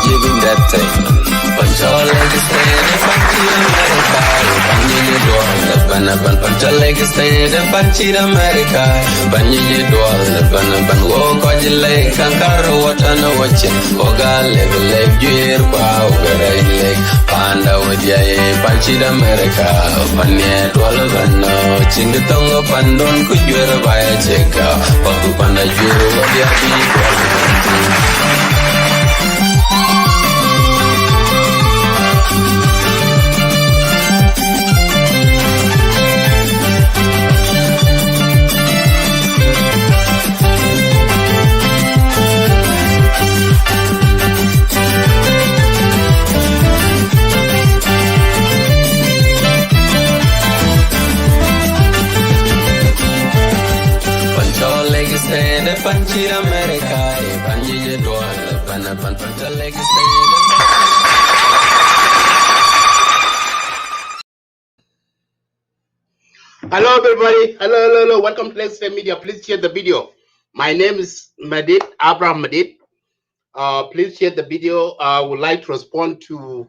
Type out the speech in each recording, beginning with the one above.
giving that thing. Punch your leg stand, punch it America. Banyi door, ban. Punch your leg stand, punch it America. Banyi door, ban. Walk on your leg, kankaro watana watching. Oga leg, gear, pow, leg. Panda with ya, punch it America. Panya door, ban. Chingatonga pandon kujura by a check. Papu panda juru, what ya be. Punch America, Banyi door, punch your leg stand. Hello everybody, hello, welcome to Let's Say Media. Please share the video. My name is Abraham Madid. Please share the video. I would like to respond to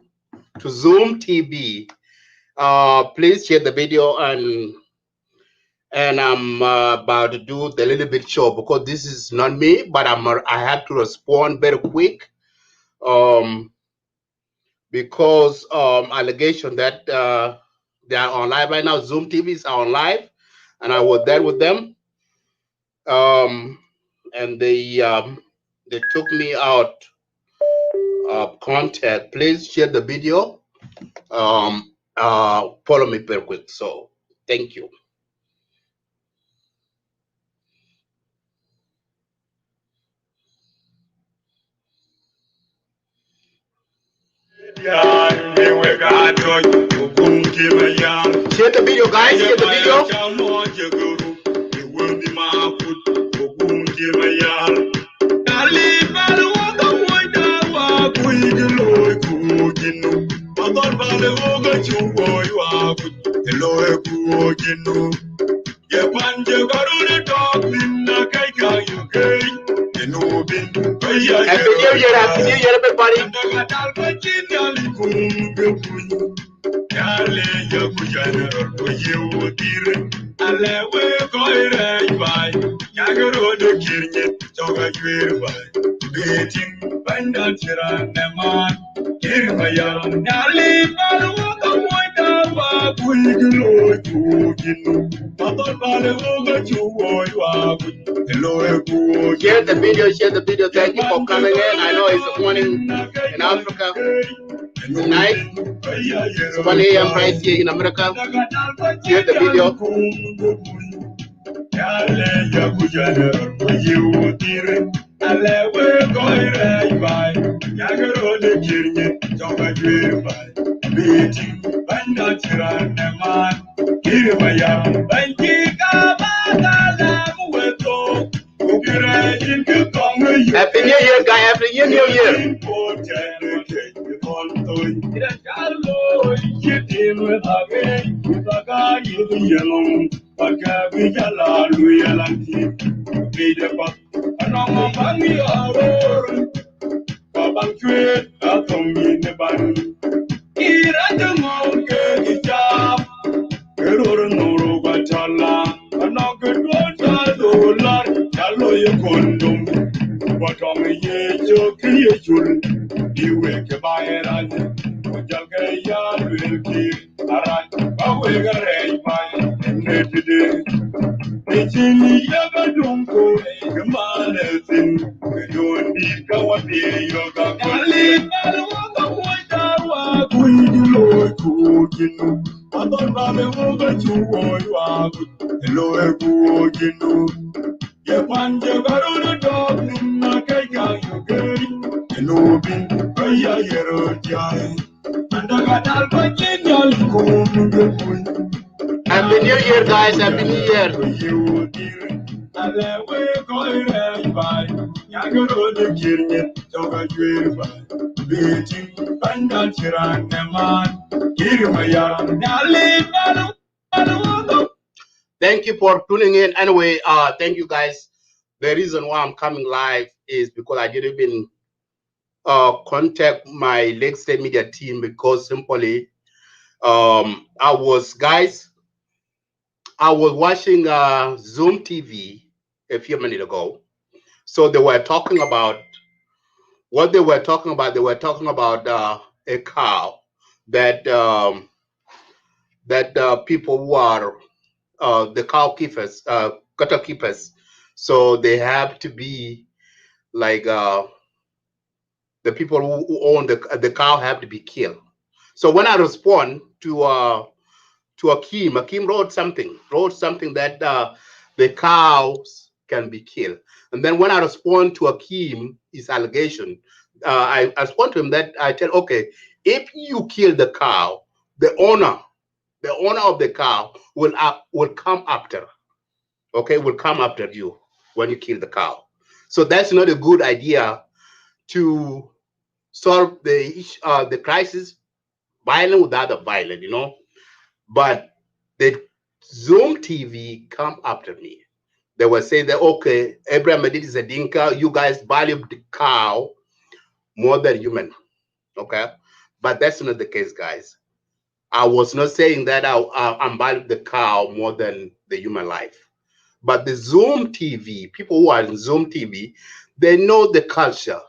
ZööMTV. Please share the video, and I'm about to do the little bit show because this is not me, but I have to respond very quick because allegation that they are on live right now. ZööMTV is on live, and I was there with them, and they took me out of contact. Please share the video. Follow me very quick. So thank you. Share the video, guys. Share the video. Happy New Year, everybody. Share the video. Thank you for coming in. I know it's morning in Africa. Tonight, it's 1 a.m. right here in America. Share the video. Happy New Year, guy. Happy New Year. Happy New Year, guys. Happy New Year. Thank you for tuning in. Anyway, thank you guys. The reason why I'm coming live is because I didn't even contact my Lake State Media team because simply I was watching Zoom TV a few minutes ago. So they were talking about what they were talking about. They were talking about a cow that people who are the cow keepers, cattle keepers. So they have to be like the people who own the cow have to be killed. So when I respond to Akeem wrote something that the cows can be killed. And then when I respond to Akeem, his allegation, I respond to him that I tell, okay, if you kill the cow, the owner of the cow will come after. Okay, will come after you when you kill the cow. So that's not a good idea to solve the crisis violent without the violent, you know. But the Zoom TV come after me. They will say that, okay, Abraham Medid is a dinka. You guys value the cow more than human. Okay. But that's not the case, guys. I was not saying that I'm valuing the cow more than the human life. But the Zoom TV, people who are in Zoom TV, they know the culture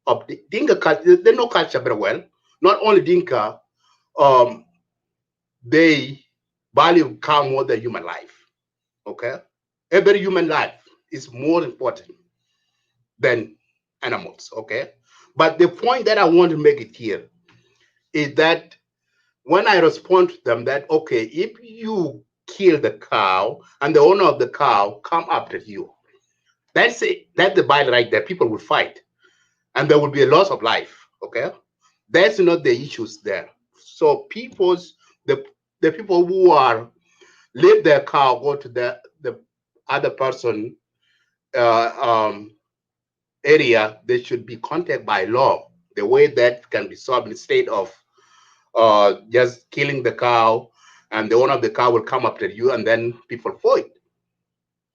of the Dinka culture. They know culture very well. Not only Dinka, um, they value cow more than human life. Okay, every human life is more important than animals. Okay, but the point that I want to make it here is that when I respond to them that okay, if you kill the cow and the owner of the cow come after you, that's it. That's the battle right there. People will fight, and there will be a loss of life. Okay, that's not the issues there. So the the people who are leave their cow, go to the other person uh, um, area, they should be contacted by law. The way that can be solved instead of just killing the cow, and the owner of the cow will come after you, and then people fight.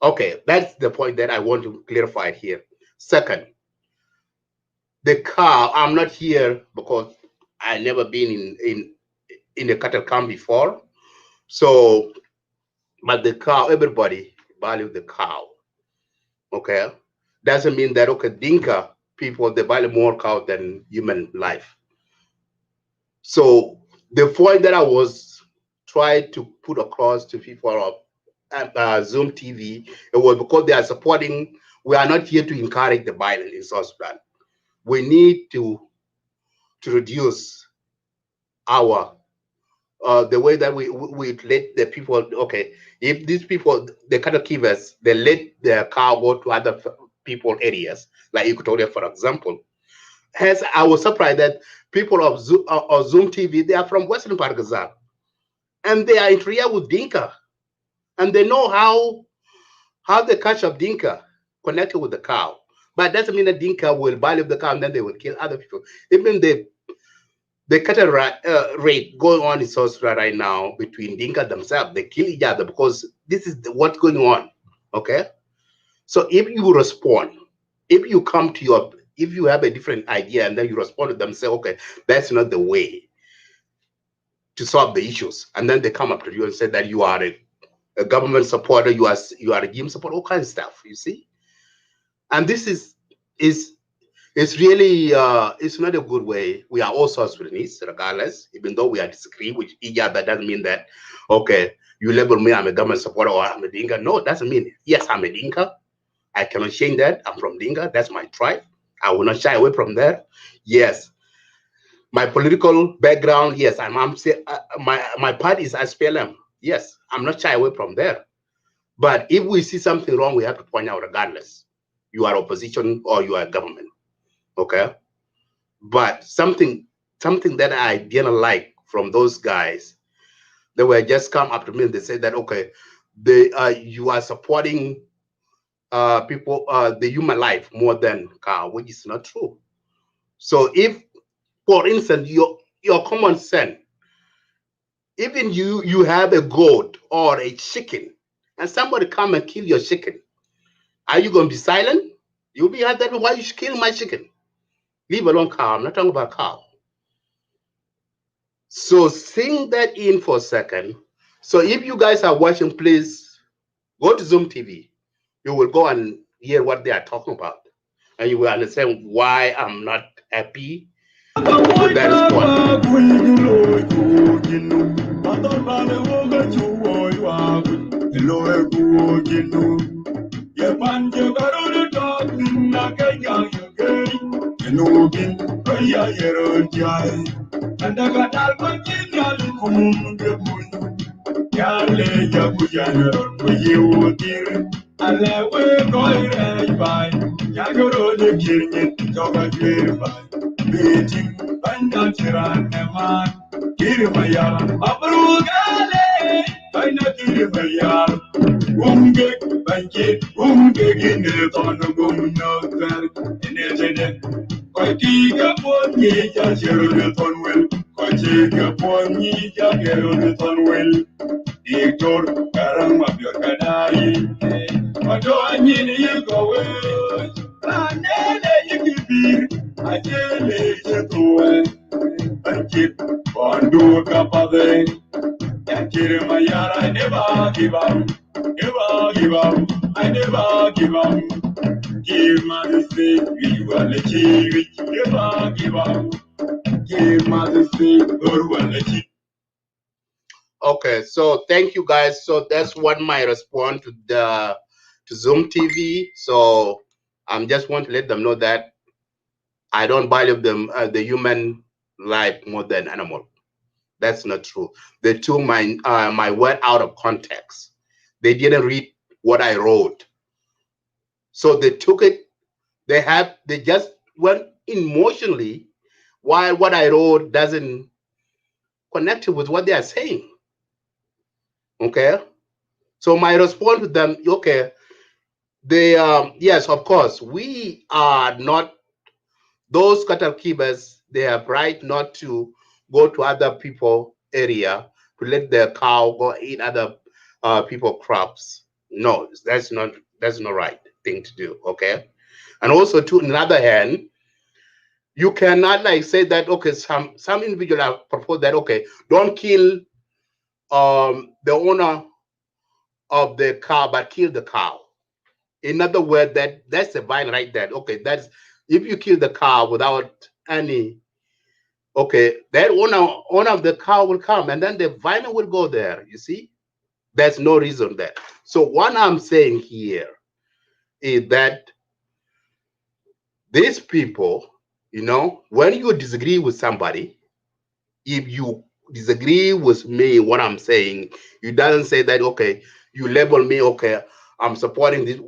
Okay, that's the point that I want to clarify here. Second, the cow. I'm not here because I never been in a cattle camp before. So, but the cow, everybody value the cow. Okay, doesn't mean that okay, Dinka people they value more cow than human life. So the point that I was trying to put across to people of Zoom TV, it was because they are supporting. We are not here to encourage the violence in South Sudan. We need to reduce our the way that we let the people. Okay, if these people, the cattle keepers, they let their cow go to other people areas, like Equatoria, for example. Hence, I was surprised that people of Zoom TV, they are from Western Pargazal, and they are in Tria with Dinka, and they know how the catch of Dinka connected with the cow. But that doesn't mean that Dinka will value the cow and then they will kill other people. Even the cattle rate going on in South Sudan right now between Dinka themselves, they kill each other because this is what's going on. Okay, so if you respond, if you come to your, if you have a different idea and then you respond to them, say, okay, that's not the way to solve the issues, and then they come up to you and say that you are a government supporter, you are a regime supporter, all kinds of stuff. You see, and this is it's really it's not a good way. We are all South Sudanese, regardless, even though we are disagree with each other. Doesn't mean that okay, you label me I'm a government supporter or I'm a Dinka. No, it doesn't mean yes, I'm a Dinka. I cannot change that. I'm from Dinka. That's my tribe. I will not shy away from there. Yes, my political background. Yes, my party is SPLM. Yes, I'm not shy away from there. But if we see something wrong, we have to point out regardless. You are opposition or you are government. Okay. But something that I didn't like from those guys, they were just come up to me and they said that okay, they you are supporting people the human life more than cow, which is not true. So if, for instance, your common sense, even you have a goat or a chicken, and somebody come and kill your chicken, are you going to be silent? You'll be like that. Why you kill my chicken? Leave alone cow. I'm not talking about cow. So sing that in for a second. So if you guys are watching, please go to ZööMTV. You will go and hear what they are talking about. And you will understand why I'm not happy with that response. Yale Yakuyana, you dear, and we go by Yagoro the King, Toga by Beijing, Bandachiran, Eman, Kirimaya, Abrugale, Banakirimayar, Umgek, Banki, Umgek in the Tonagum, no, in it. Kwatika Pony, Jasher, well, Kwatika Pony, Jasher, well. Victor Karama Biorkanai, Madoani Yugawe, Anele Yikibir, Ajele Yetue, Akip, Bondu Kapade, Yakire Mayara, I never give up, never give up, I never give up. Give my faith, we will achieve it, never give up. Give my faith, or will achieve. Okay, so thank you guys. So that's what my response to the ZööMTV. So I'm just want to let them know that I don't value them the human life more than animal. That's not true. They took my word out of context. They didn't read what I wrote. So they took it. They just went emotionally, while what I wrote doesn't connect with what they are saying. Okay. So my response to them, okay, they yes, of course, we are not those cattle keepers. They have right not to go to other people area to let their cow go eat other people crops. No, that's not right thing to do. Okay, and also to another hand, you cannot like say that okay, some individual have proposed that okay, don't kill the owner of the cow, but kill the cow. In other words, that's the vine right there. Okay, that's if you kill the cow without any, okay, that owner of the cow will come and then the vine will go there. You see, there's no reason there. So what I'm saying here is that these people, when you disagree with somebody, if you disagree with me, what I'm saying, you doesn't say that okay, you label me okay, I'm supporting this,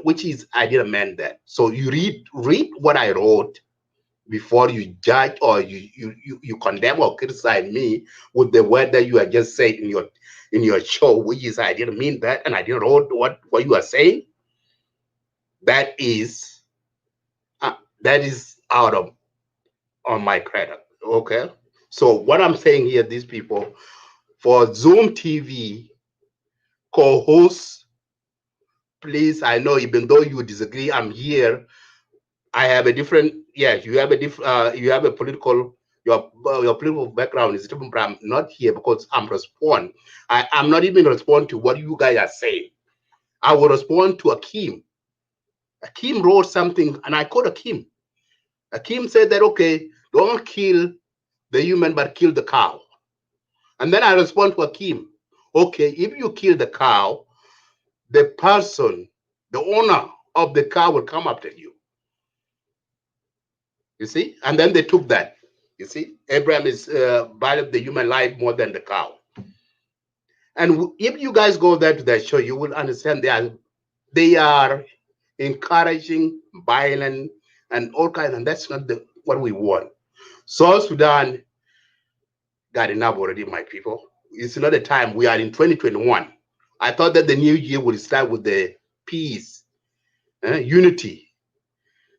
which is I didn't mean that. So you read what I wrote before you judge or you condemn or criticize me with the word that you are just saying in your show, which is I didn't mean that and I didn't wrote what you are saying. That is out of on my credit. Okay. So what I'm saying here, these people for ZööMTV co-hosts, please, I know even though you disagree, I'm here. I have a different, yes, you have a different, you have a political, your political background is different, but I'm not here because I'm respond. I'm not even respond to what you guys are saying. I will respond to Akim. Akim wrote something, and I quote Akim. Akim said that okay, don't kill the human, but kill the cow. And then I respond to Akim. Okay, if you kill the cow, the person, the owner of the cow will come after you. You see? And then they took that. You see? Abraham is valued the human life more than the cow. And if you guys go there to that show, you will understand they are encouraging violence and all kinds, and that's not what we want. South Sudan got enough already, my people. It's not a time. We are in 2021. I thought that the new year would start with the peace, unity.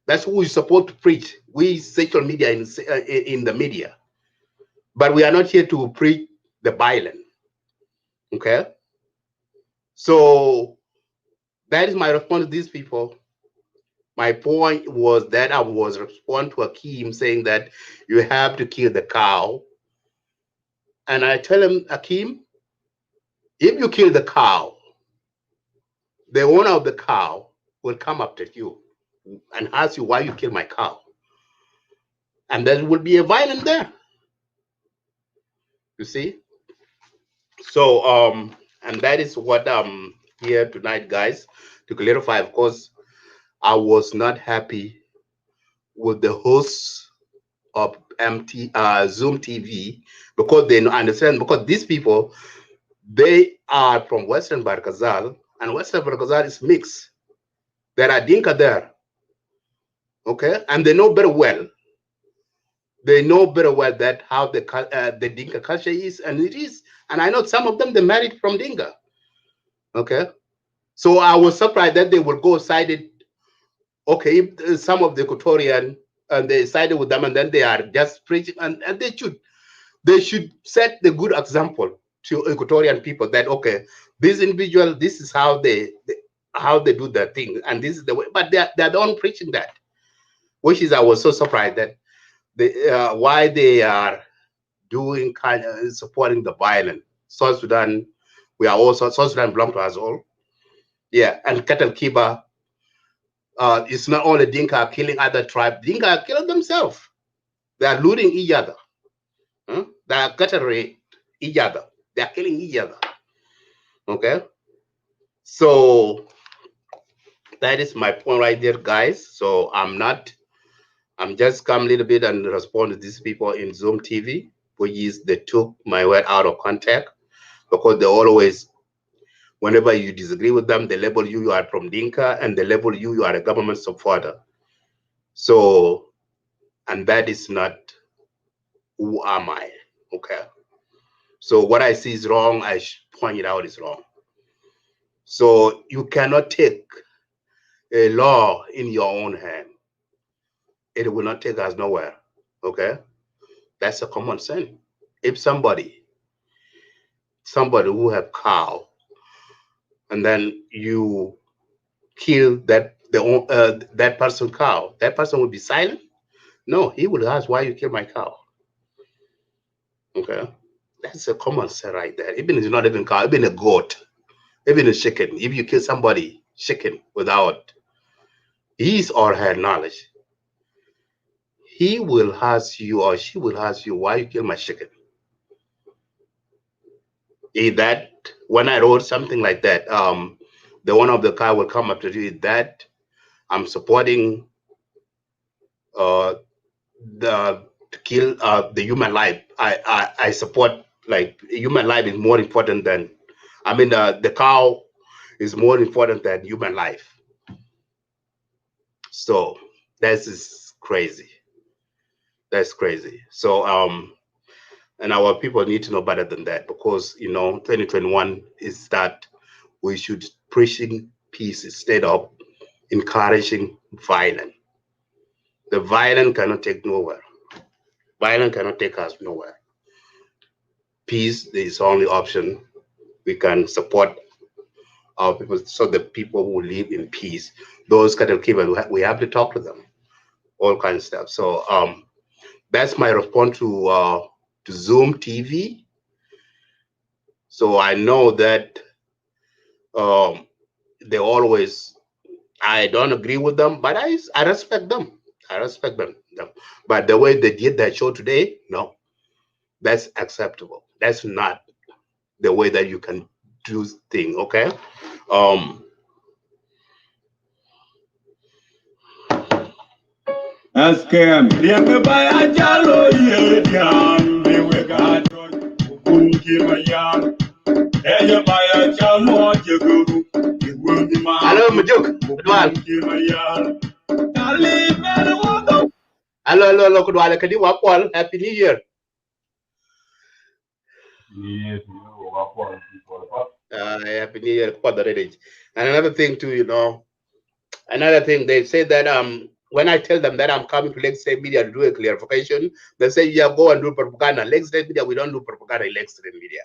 That's who we're supposed to preach. We social media in the media, but we are not here to preach the violence. Okay, so that is my response to these people. My point was that I was responding to Akeem saying that you have to kill the cow. And I tell him, Akeem, if you kill the cow, the owner of the cow will come after you and ask you why you killed my cow. And there will be a violence there. You see? So and that is what I'm here tonight, guys, to clarify. Of course, I was not happy with the hosts of ZööMTV because they understand, because these people, they are from Western Barkazal, and Western Barkazal is mixed. There are Dinka there, okay, and they know very well. They know very well that how the Dinka culture is, and it is. And I know some of them, they married from Dinka, okay. So I was surprised that they will go sided. Okay, if some of the Equatorian and they sided with them, and then they are just preaching, and they should set the good example to Equatorian people that okay, this individual, this is how they do their thing, and this is the way. But they're the one preaching that, which is I was so surprised that why they are doing kind of supporting the violence. South Sudan, we are also South Sudan belong to us all. Yeah, and Cattle Kiba, it's not only Dinka killing other tribes. Dinka are killing themselves. They are looting each other. They are catering each other. They are killing each other. Okay, so that is my point right there, guys. So I'm just come a little bit and respond to these people in ZööMTV, which is they took my word out of context because they always, whenever you disagree with them, they label you are from Dinka, and they label you are a government supporter. So, and that is not who am I, okay? So what I see is wrong, I point it out is wrong. So you cannot take a law in your own hand. It will not take us nowhere, okay? That's a common sense. If somebody who have cow, and then you kill that person cow, that person will be silent? No, he will ask why you kill my cow. Okay, that's a common sense right there. Even if it's not even cow, even a goat, even a chicken. If you kill somebody chicken without his or her knowledge, he will ask you or she will ask you why you kill my chicken. Is that when I wrote something like that, the one of the car will come up to you that I'm supporting the to kill the human life. I support, like, human life is more important than, I mean, the cow is more important than human life. So this is crazy. That's crazy. So and our people need to know better than that, because 2021 is that we should preaching peace instead of encouraging violence. The violence cannot take nowhere. Violence cannot take us nowhere. Peace is the only option. We can support our people, so the people who live in peace, those kind of people, we have to talk to them, all kinds of stuff. So that's my response to ZööMTV. So I know that they always, I don't agree with them, but I respect them. I respect them. But the way they did that show today, no, that's acceptable. That's not the way that you can do things. Okay. Askem, yang bayar jalo ye diam, lewe gadon, kunci bayar, bayar jalo jeguru, ibu di mana? Hello, Majuk. Kunci bayar, kali berwaktu. Hello, Kudwala. Kadi Wapwal. Happy New Year. Happy New Year. And another thing too, another thing, they say that when I tell them that I'm coming to Lake State Media to do a clarification, they say, yeah, go and do propaganda. Lake State Media, we don't do propaganda in Lake State Media.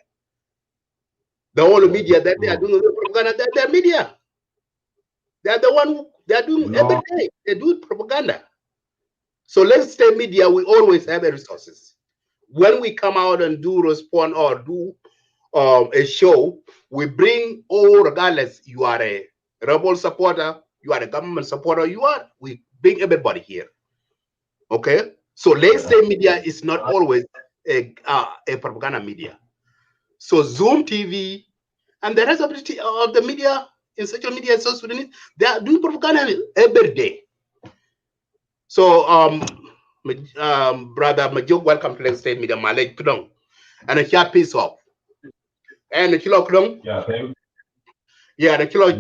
The only media that they are doing propaganda, they're media. They are the one who they are doing every day. They do propaganda. So let's say media, we always have the resources. When we come out and do respond or do a show, we bring all, regardless, you are a rebel supporter, you are a government supporter, we bring everybody here. Okay? So let's say media is not always a propaganda media. So ZööMTV and the rest of the media in social media in South Sudanese, they are doing propaganda every day. So brother Majuk, welcome to Lagos State Media Malay Kudong. And a chat piece off. And the kilo Kudong. Yeah, thank you. Yeah, the kilo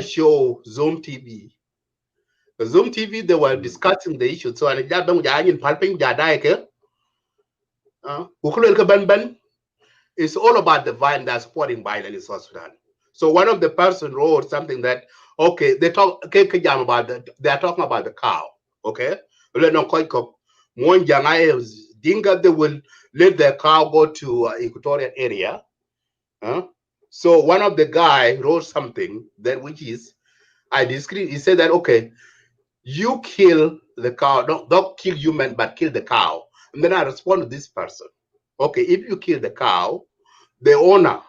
show ZööMTV. The ZööMTV, they were discussing the issue. So and the jadong jayin palping jadaike. It's all about the violence that's supporting violence in South Sudan. So one of the person wrote something that, okay, they are talking about the cow. Okay? Dinga, they will let their cow go to equatorial area. So one of the guy wrote something that which is, I disagree. He said that, okay, you kill the cow, don't kill human, but kill the cow. And then I respond to this person. Okay, if you kill the cow, the owner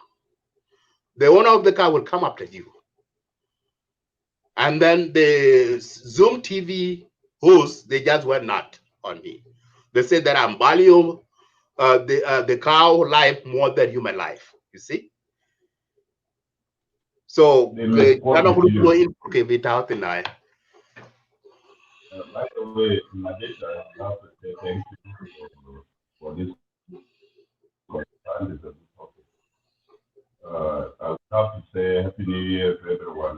of the cow will come after you. And then the ZööMTV hosts, they just went not on me. They said that I'm valuing the cow life more than human life. You see? So By the way, Nadisha, I have to say thank you for this. I have to say Happy New Year to everyone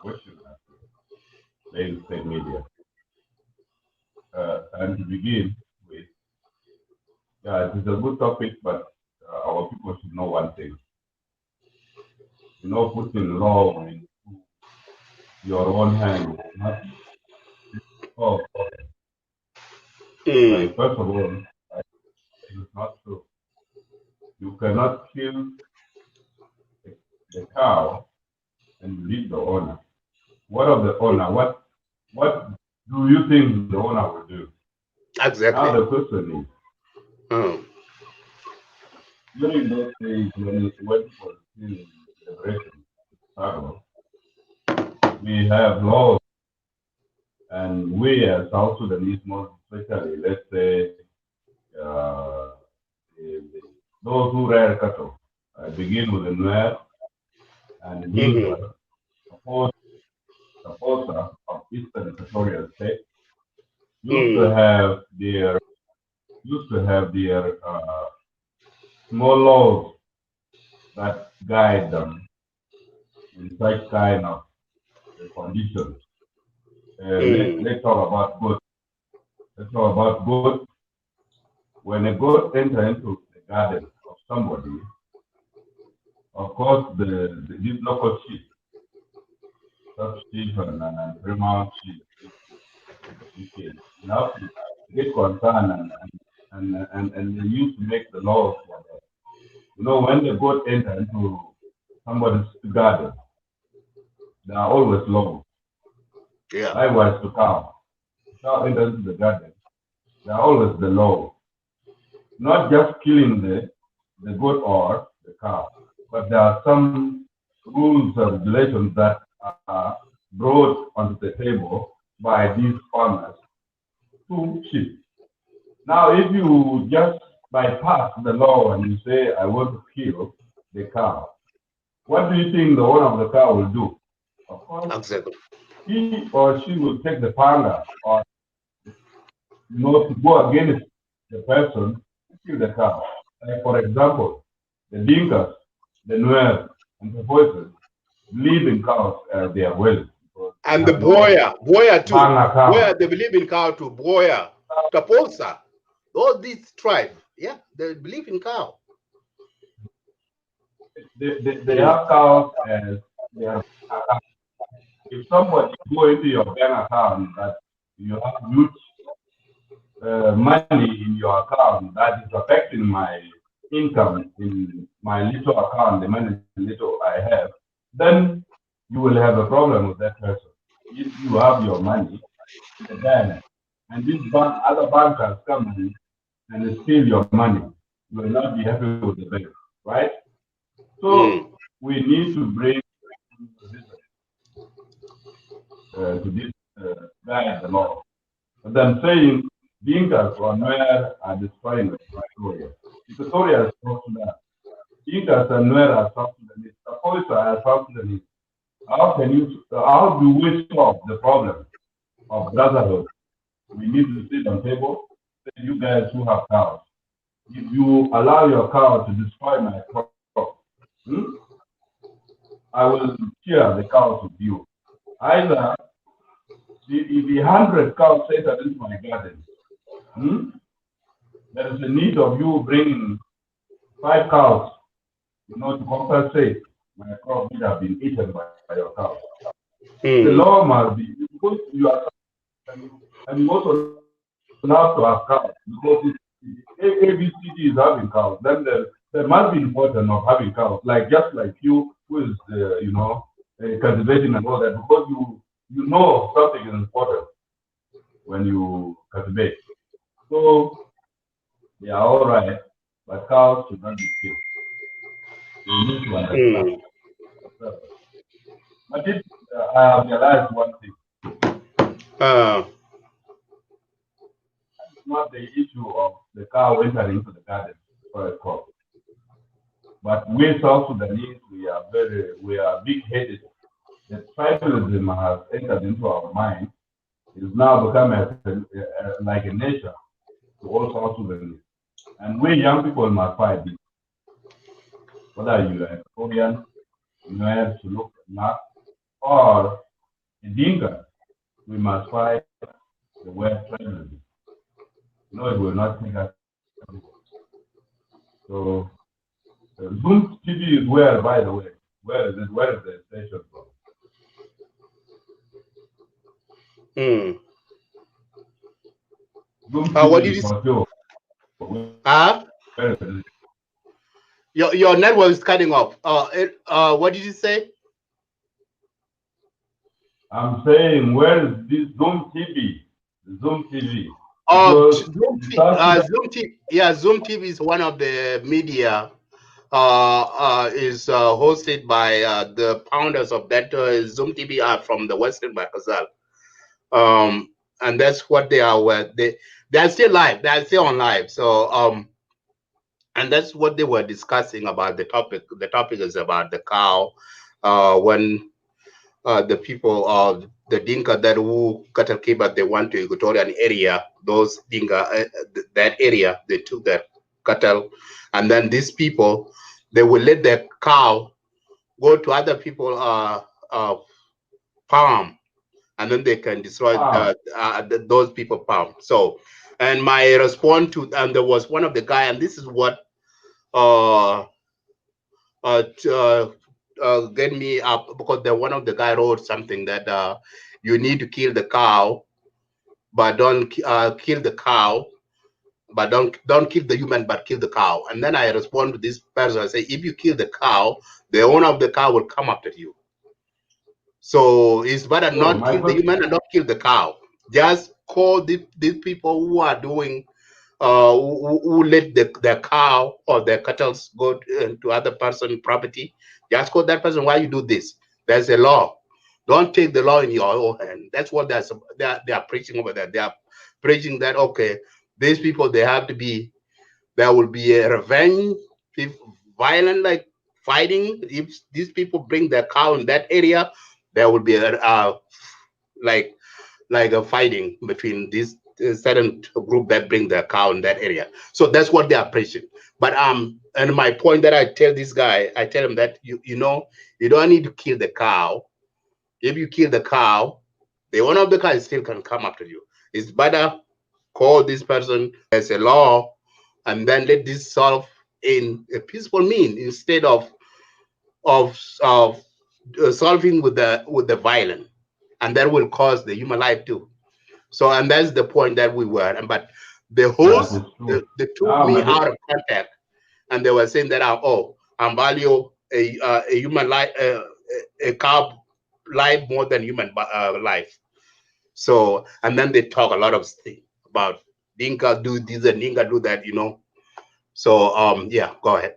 watching Lagos State Media. And to begin with, yeah, it is a good topic, but our people should know one thing. You know, putting law into your own hands. Like, first of all, it's not true. You cannot kill the cow and leave the owner. What of the owner? What do you think the owner will do? Exactly. Now the question is, during those days when it went for the liberation struggle, we have laws, and we as South Sudanese, most especially, let's say, those who rear cattle, begin with the Nuer and Dinka, supporter of Eastern Equatorial State, used to have their small laws that guide them in such kind of conditions. Let's talk about goats. Let's talk about goats. When a goat enters into the garden of somebody, of course, these local sheep, sheep and Paramount sheep, you have to get concerned and they used to make the laws for that. You know, when the goat enter into somebody's garden, there are always laws. Yeah. Likewise to cow. Cow enters into the garden, there are always the laws. Not just killing the goat or the cow, but there are some rules and regulations that are brought onto the table by these farmers to sheep. Now, if you just bypass the law and you say, I want to kill the cow, what do you think the owner of the cow will do? Of course, exactly. He or she will take the panga or to go against the person to kill the cow. Like, for example, the Dinkas, the Nuer, and the voices believe in cows as their well. And the Boya too. Boya, they believe in cow too. Boya, Taposa, all these tribes, yeah, they believe in cow. They have cows as their account. If somebody go into your bank account that you have huge money in your account that is affecting my income in my little account, the money little I have, then you will have a problem with that person. if you have your money in the bank, and these other bankers come and steal your money, you will not be happy with the bank, right? So we need to bring to this guy the law. But I'm saying Dinkas or Nuer are destroying Equatoria. Equatoria is South Sudan. Dinkas and Nuer are South Sudanese. Tapoisa are South Sudanese. How do we solve the problem of brotherhood? We need to sit on table. Say, you guys who have cows, if you allow your cow to destroy my crop, I will share the cows with you. Either if the 100 cows settle into my garden, there is a need of you bringing 5 cows, to compensate my crop which have been eaten by your cows. The law must be, because you are, and you also allowed to have cows, because if ABCD is having cows, then there must be importance of having cows, just like you, who is, cultivating and all that, because you know something is important when you cultivate. So they are all right, but cows should not be killed. You need to understand. But I have realized one thing. It's not the issue of the cow entering into the garden for a crop. But we South Sudanese, we are big-headed. The tribalism has entered into our mind. It's now become like a nation to all South Sudanese. And we young people must fight this. Whether you are a Korean, Nuer, Suluk, Nak, or a Dinka, we must fight the word tribalism. It will not take us. So, ZööMTV is where, by the way? Where is it? Where is the station from? What did you say? Your network is cutting off. What did you say? I'm saying, where is this ZööMTV? ZööMTV. ZööMTV. Yeah, ZööMTV is one of the media. Is hosted by the founders of that ZööMTV are from the Western Bakazal. And that's what they are. They're still live. They're still on live. So and that's what they were discussing about the topic. The topic is about the cow. When the people of the Dinka that who cattle keeper they went to Equatorian area, those Dinka that area they took their cattle, and then these people they will let their cow go to other people farm, and then they can destroy those people farm. So, and my response to, and there was one of the guy, and this is what get me up, because one of the guy wrote something that you need to kill the cow, but don't kill the cow, but don't kill the human, but kill the cow. And then I respond to this person. I say, if you kill the cow, the owner of the cow will come after you. So it's better not kill the human and not kill the cow. Just call these people who are doing, who let their cow or their cattle go to other person's property. Just call that person. Why you do this? There's a law. Don't take the law in your own hand. That's what they are preaching over there. They are preaching that, okay, these people, they have to be, there will be a revenge, violent, like fighting. If these people bring their cow in that area, there will be a like a fighting between this certain group that bring their cow in that area. So that's what they are preaching. But and my point that I tell this guy, I tell him that you don't need to kill the cow. If you kill the cow, the owner of the cow still can come after you. It's better call this person as a law, and then let this solve in a peaceful mean instead of solving with the violence, and that will cause the human life too. So, and that's the point that we were. But the host, they took me out of contact, and they were saying that I'm value a human life, a cow life more than human life. So, and then they talk a lot of things about Dinka do this and Dinka do that, you know. So, yeah, go ahead.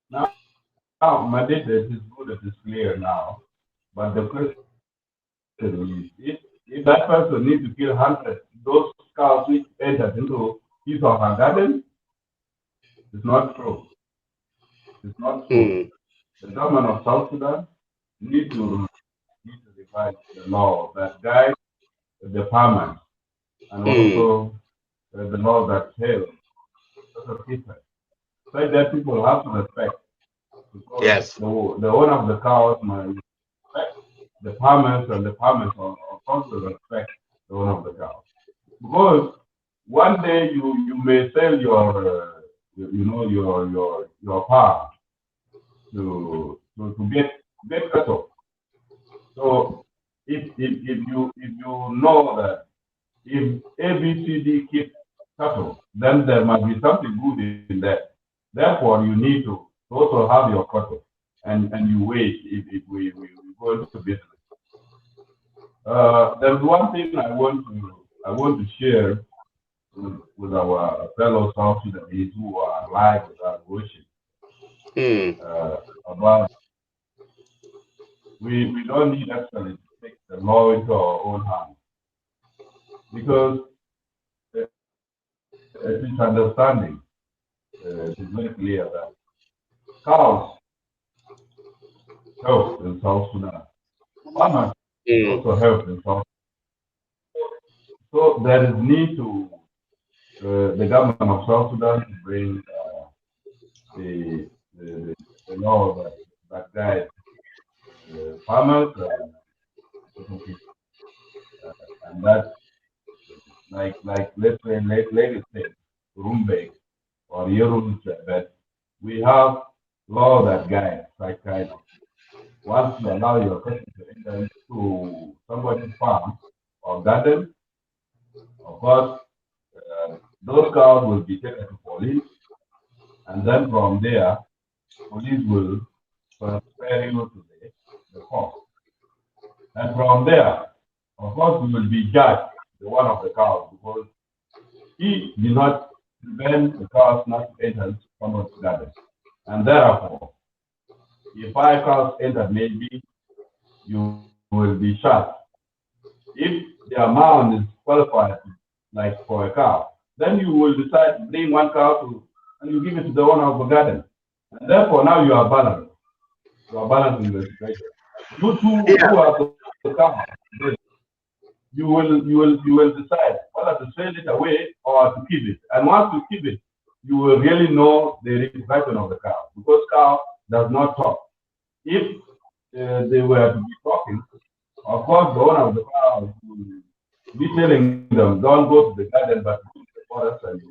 Now, my data is good, it is clear now. But the question is, if that person needs to kill 100, those cows which entered into his or her garden, it's not true. It's not true. The government of South Sudan need to revise the law that guides the farmers and also the law that helps other people. So that people have to respect because Yes. the owner of the cows might respect the farmers and the farmers also respect the owner of the cows. Because one day you may sell your your farm to get cattle. So if you know that if ABCD keep cattle, then there must be something good in that. Therefore, you need to also have your cattle, and you wait if we go into business. There's one thing I want to share with our fellow South Sudanese who are live without watching about we don't need actually to take the law into our own hands because it is understanding. It is very clear that cows help in South Sudan. Farmers also help in South Sudan. So there is need to the government of South Sudan to bring the, the law that guides farmers and that like let's say let it say Rumbek or Yerul that we have law that guides that kind of once you allow your person to enter into somebody's farm or garden, of course, those cows will be taken to police, and then from there, police will transfer you to the court. And from there, of course, we will be judged, the one of the cows, because he did not prevent the cows not to enter someone's garden. And therefore, if 5 cows enter, maybe you will be shot. If the amount is qualified, like for a cow, then you will decide to bring 1 cow and you give it to the owner of the garden. And therefore, now you are balanced. You are balancing the situation. You two who are the cow, you will decide whether to sell it away or to keep it. And once you keep it, you will really know the reproduction of the cow because cow does not talk. If they were to be talking, of course, the owner of the cow will be telling them, don't go to the garden, but go to the forest and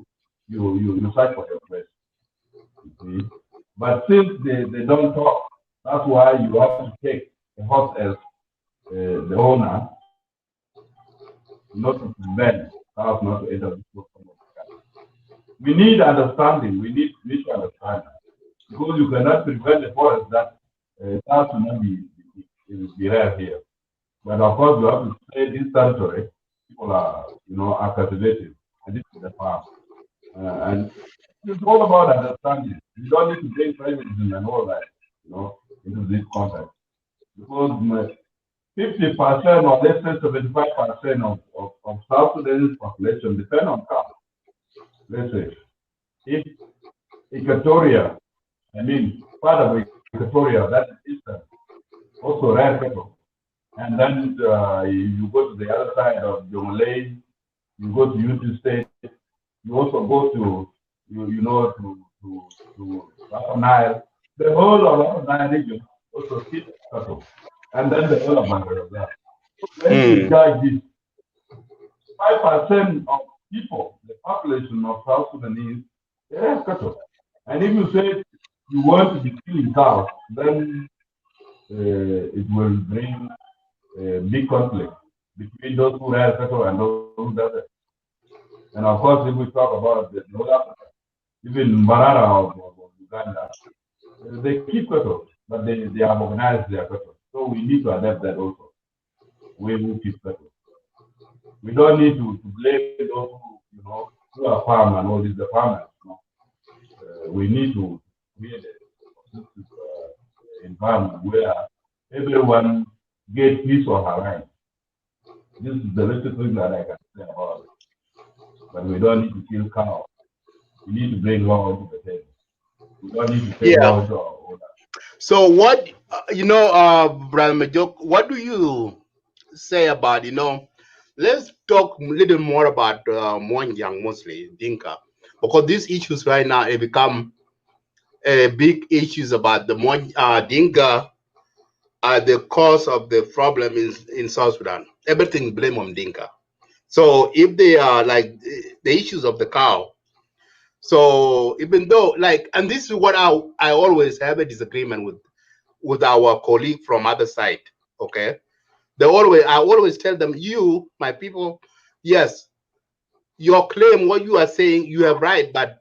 you search for your place. You see? But since they don't talk, that's why you have to take the horse as the owner, not to prevent cows not to enter the garden. We need understanding. We need mutual understanding because you cannot prevent the forest that cows will not be rare here. But of course, you have to say this territory, people are, are cultivated, and this is the farm. And it's all about understanding. You don't need to bring tribalism and all that, into this context. Because 50% or let's say 75% of South Sudanese population depend on cows. Let's say, if Equatoria, part of Equatoria, that is Eastern, also rare cattle. And then you go to the other side of Jonglei, you go to Unity State, you also go to Upper Nile. The whole of Upper Nile region also keep cattle. And then the whole of Mandela. When you judge this, 5% of people, the population of South Sudanese, they have cattle. And if you say you want to be killing cows, then it will bring big conflict between those who have cattle and those who doesn't. And of course, if we talk about the North Africa, even Mbarara of Uganda, they keep cattle, but they have organized their cattle. So we need to adapt that also. We will keep cattle. We don't need to blame those who are farmers and all these the farmers. We need to create a environment where everyone gets his or her right. This is the little thing that I can say about it. But we don't need to kill cows. We need to bring law into the table. We don't need to take law into our own. So what Brother Majok, what do you say about let's talk a little more about Mwanjang, mostly Dinka, because these issues right now have become big issues about the Dinka are the cause of the problem in South Sudan. Everything blame on Dinka. So if they are like the issues of the cow, so even though and this is what I always have a disagreement with our colleague from other side. Okay, I always tell them, you, my people, yes, your claim, what you are saying, you have right, but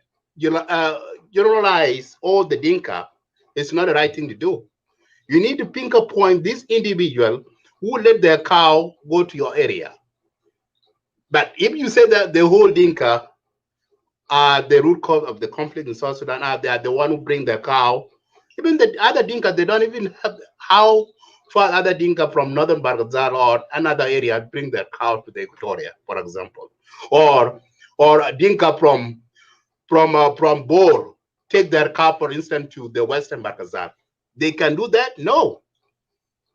generalize all the Dinka. It's not the right thing to do. You need to pinpoint this individual who let their cow go to your area. But if you say that the whole Dinka are the root cause of the conflict in South Sudan, they are the one who bring their cow, even the other Dinka, they don't even have how far other Dinka from northern Bargazal or another area bring their cow to the Equatoria, for example, or a Dinka from Bor take their cow, for instance, to the western Bargazal. They can do that? No.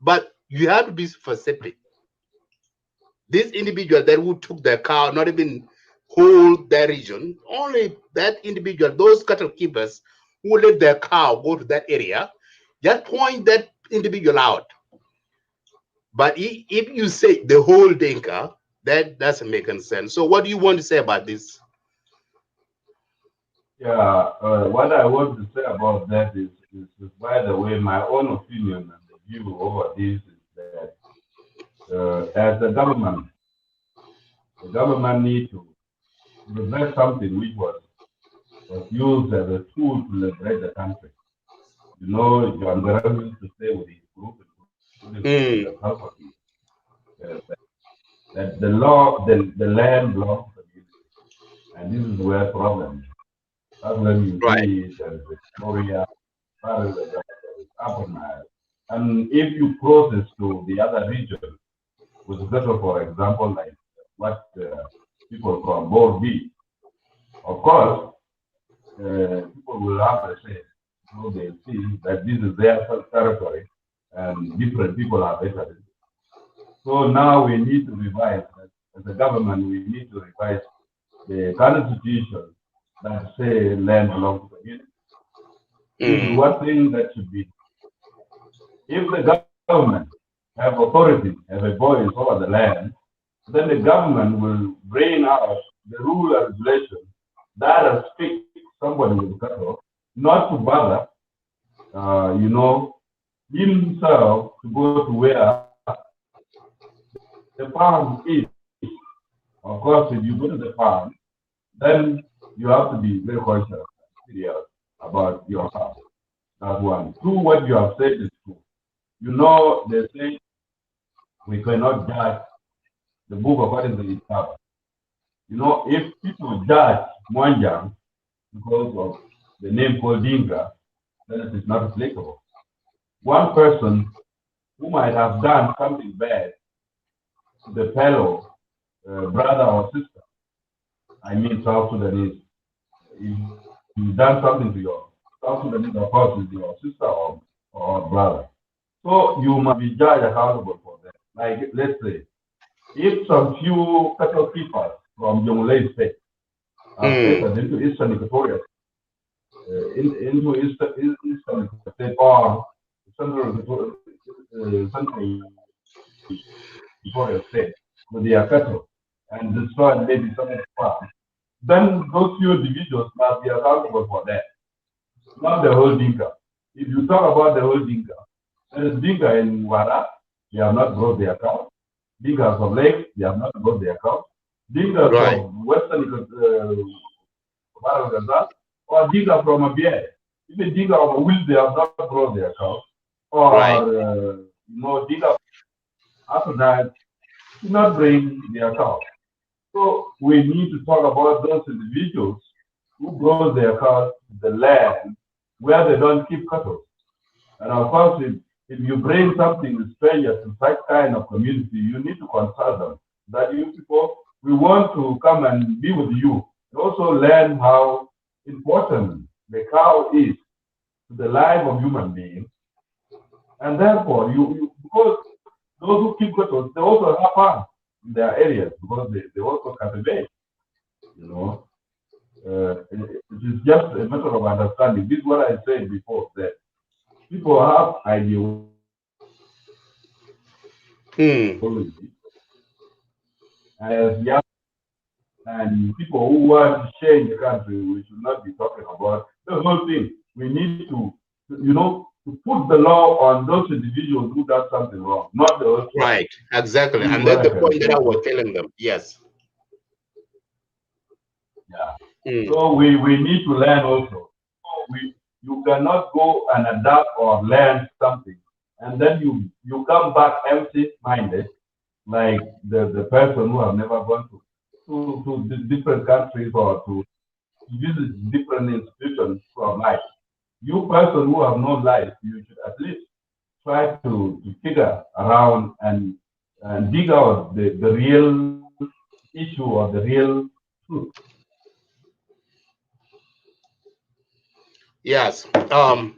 But you have to be specific. This individual that who took their cow, not even hold their region, only that individual, those cattle keepers who let their cow go to that area, just point that individual out. But if you say the whole Dinka, that doesn't make any sense. So what do you want to say about this? Yeah, what I want to say about that is, by the way, my own opinion and the view over this is that as the government needs to reverse something which was used as a tool to liberate the country. John Garang used to say with his group, including that the land belongs to the community, and this is where problem is. That's when you see there's Victoria, Upper Nile, and if you process to the other region, with cattle, for example, like what people from Bor be, of course, people will have to say, they see that this is their territory, and different people have entered it. So now we need to revise, as a government, we need to revise the constitution that say land belongs to the community. This is one thing that should be. If the government have authority, have a voice over the land, then the government will bring out the rule and regulation that restrict somebody with cattle not to bother, himself to go to where the farm is. Of course, if you go to the farm, then you have to be very conscious and serious about your farm. That's one. Two, what you have said is true. They say we cannot judge the book according to its cover. If people judge Mwanjang because of the name called Dinka, then it is not applicable. One person who might have done something bad to the fellow brother or sister, I mean South Sudanese, if you've done something to your South Sudanese, of course, is your sister or brother. So you must be judged accountable for that. Like, let's say, if some few cattle keepers from Jonglei State are taken into Eastern Equatoria, into Eastern State or Central Equatoria State with their cattle and destroy maybe some of the farm, then those few individuals must be accountable for that, not the whole Dinka. If you talk about the whole Dinka, there is Dinka in Wara, they have not brought their cow. Dinka from Lake, they have not brought their cow. Dinka from Western or Dinka from Abia, Even Dinka will they have not grown their cows, or Right. Dinka after that do not bring their cows. So we need to talk about those individuals who grow their cows in the land where they don't keep cattle. And of course, if you bring something stranger to such kind of community, you need to consult them. That you people, we want to come and be with you. And also learn how important the cow is to the life of human beings. And therefore, because those who keep cattle, they also have fun in their areas because they also cultivate, you know. It is just a matter of understanding. This is what I said before, that people have ideology Hmm. as young and people who want to change the country. We should not be talking about the whole thing. We need to put the law on those individuals who done something wrong, not the whole tribe. Right. Exactly. This is And what that's I the can point that say. I was telling them. Yes. Yeah. Hmm. So we need to learn also. You cannot go and adapt or learn something and then you come back empty minded, like the person who have never gone to the different countries or to visit different institutions from life. You person who have no life, you should at least try to figure around and dig out the real issue or the real truth. Yes.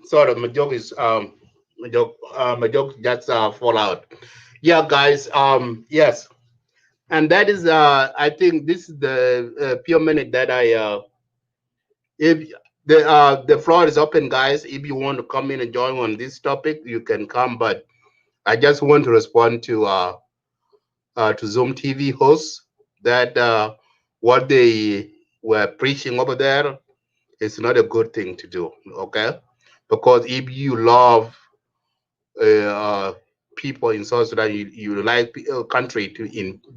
Sort of my joke is my joke just fall out. Yeah, guys. Yes. And that is I think this is the pure minute that I if the floor is open, guys. If you want to come in and join on this topic, you can come. But I just want to respond to Zoom TV hosts that what they were preaching over there is not a good thing to do. Okay, because if you love uh, people in South Sudan, you like country to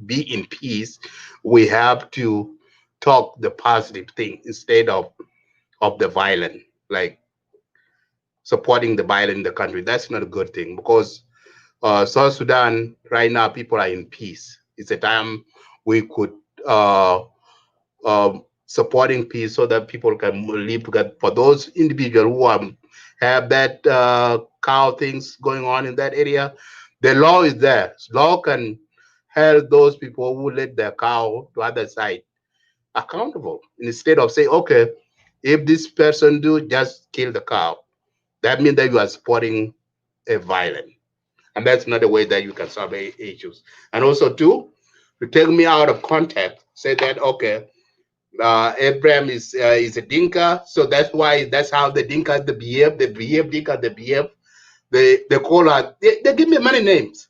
be in peace, we have to talk the positive thing instead of the violent, like supporting the violent in the country. That's not a good thing because South Sudan right now people are in peace. It's a time we could supporting peace so that people can live together. For those individuals who have that cow things going on in that area, the law is there. Law can help those people who let their cow to other side accountable instead of say, okay, if this person do, just kill the cow. That means that you are supporting a violent, and that's not the way that you can solve issues. And also, too, to take me out of context, say that okay, Abraham is a Dinka, so that's how the Dinka they behave Dinka, they behave. They call her they give me many names.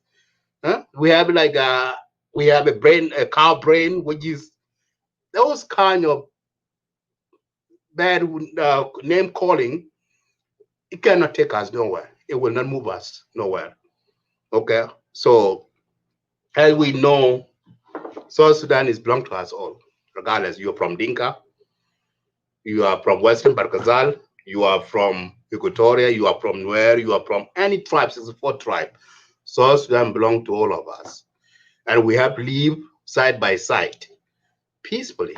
Huh? We have a brain, a cow brain, which is those kind of bad name calling. It cannot take us nowhere. It will not move us nowhere. Okay, so as we know, South Sudan is belong to us all, regardless. You're from Dinka, you are from Western Barkazal, you are from Equatoria, you are from Nuer, you are from any tribe, 64 tribe. South Sudan belong to all of us. And we have to live side by side, peacefully.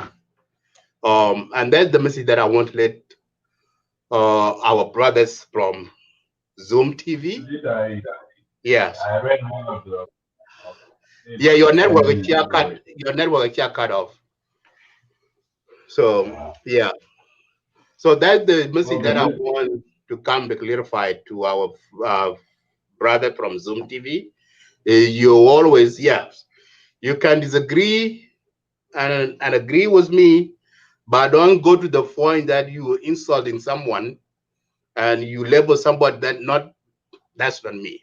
And that's the message that I want to let our brothers from Zoom TV. Yes. I read one of the Yeah, your network is very, very, cut off. So uh, yeah. So that's the message that I okay. want to come to clarify to our uh, brother from Zoom TV. You always, yes, you can disagree and agree with me, but don't go to the point that you are insulting someone and you label somebody that's not me.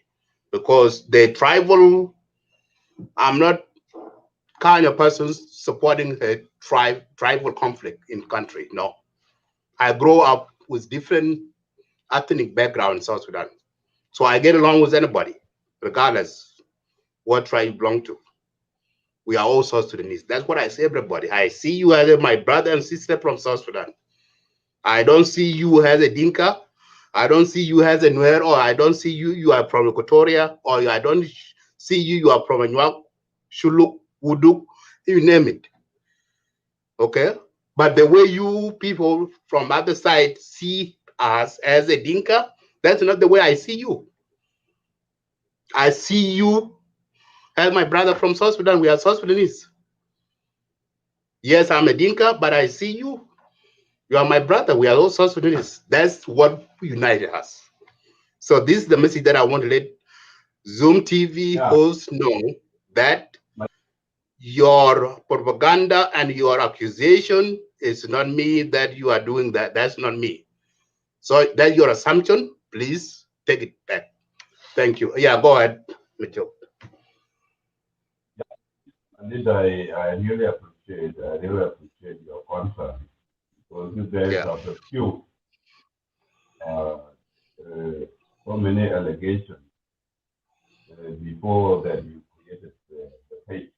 Because the tribal, I'm not kind of person supporting a tribal conflict in country. No. I grow up with different ethnic background in South Sudan. So I get along with anybody, regardless what tribe you belong to. We are all South Sudanese. That's what I say, everybody. I see you as my brother and sister from South Sudan. I don't see you as a Dinka. I don't see you as a Nuer, or I don't see you, you are from Equatoria, or I don't see you, you are from Anuak, Shuluk, Wuduk, you name it. Okay? But the way you people from other side see us as a Dinka, that's not the way I see you. I see you as my brother from South Sudan. We are South Sudanese. Yes, I'm a Dinka, but I see you. You are my brother. We are all South Sudanese. That's what united us. So this is the message that I want to let ZööMTV hosts know, that your propaganda and your accusation is not me, that you are doing that. That's not me. So that's your assumption. Please take it back. Thank you. Yeah, go ahead, Mitchell. Indeed, I really appreciate your concern, because you guys have a few so many allegations before that you created the page.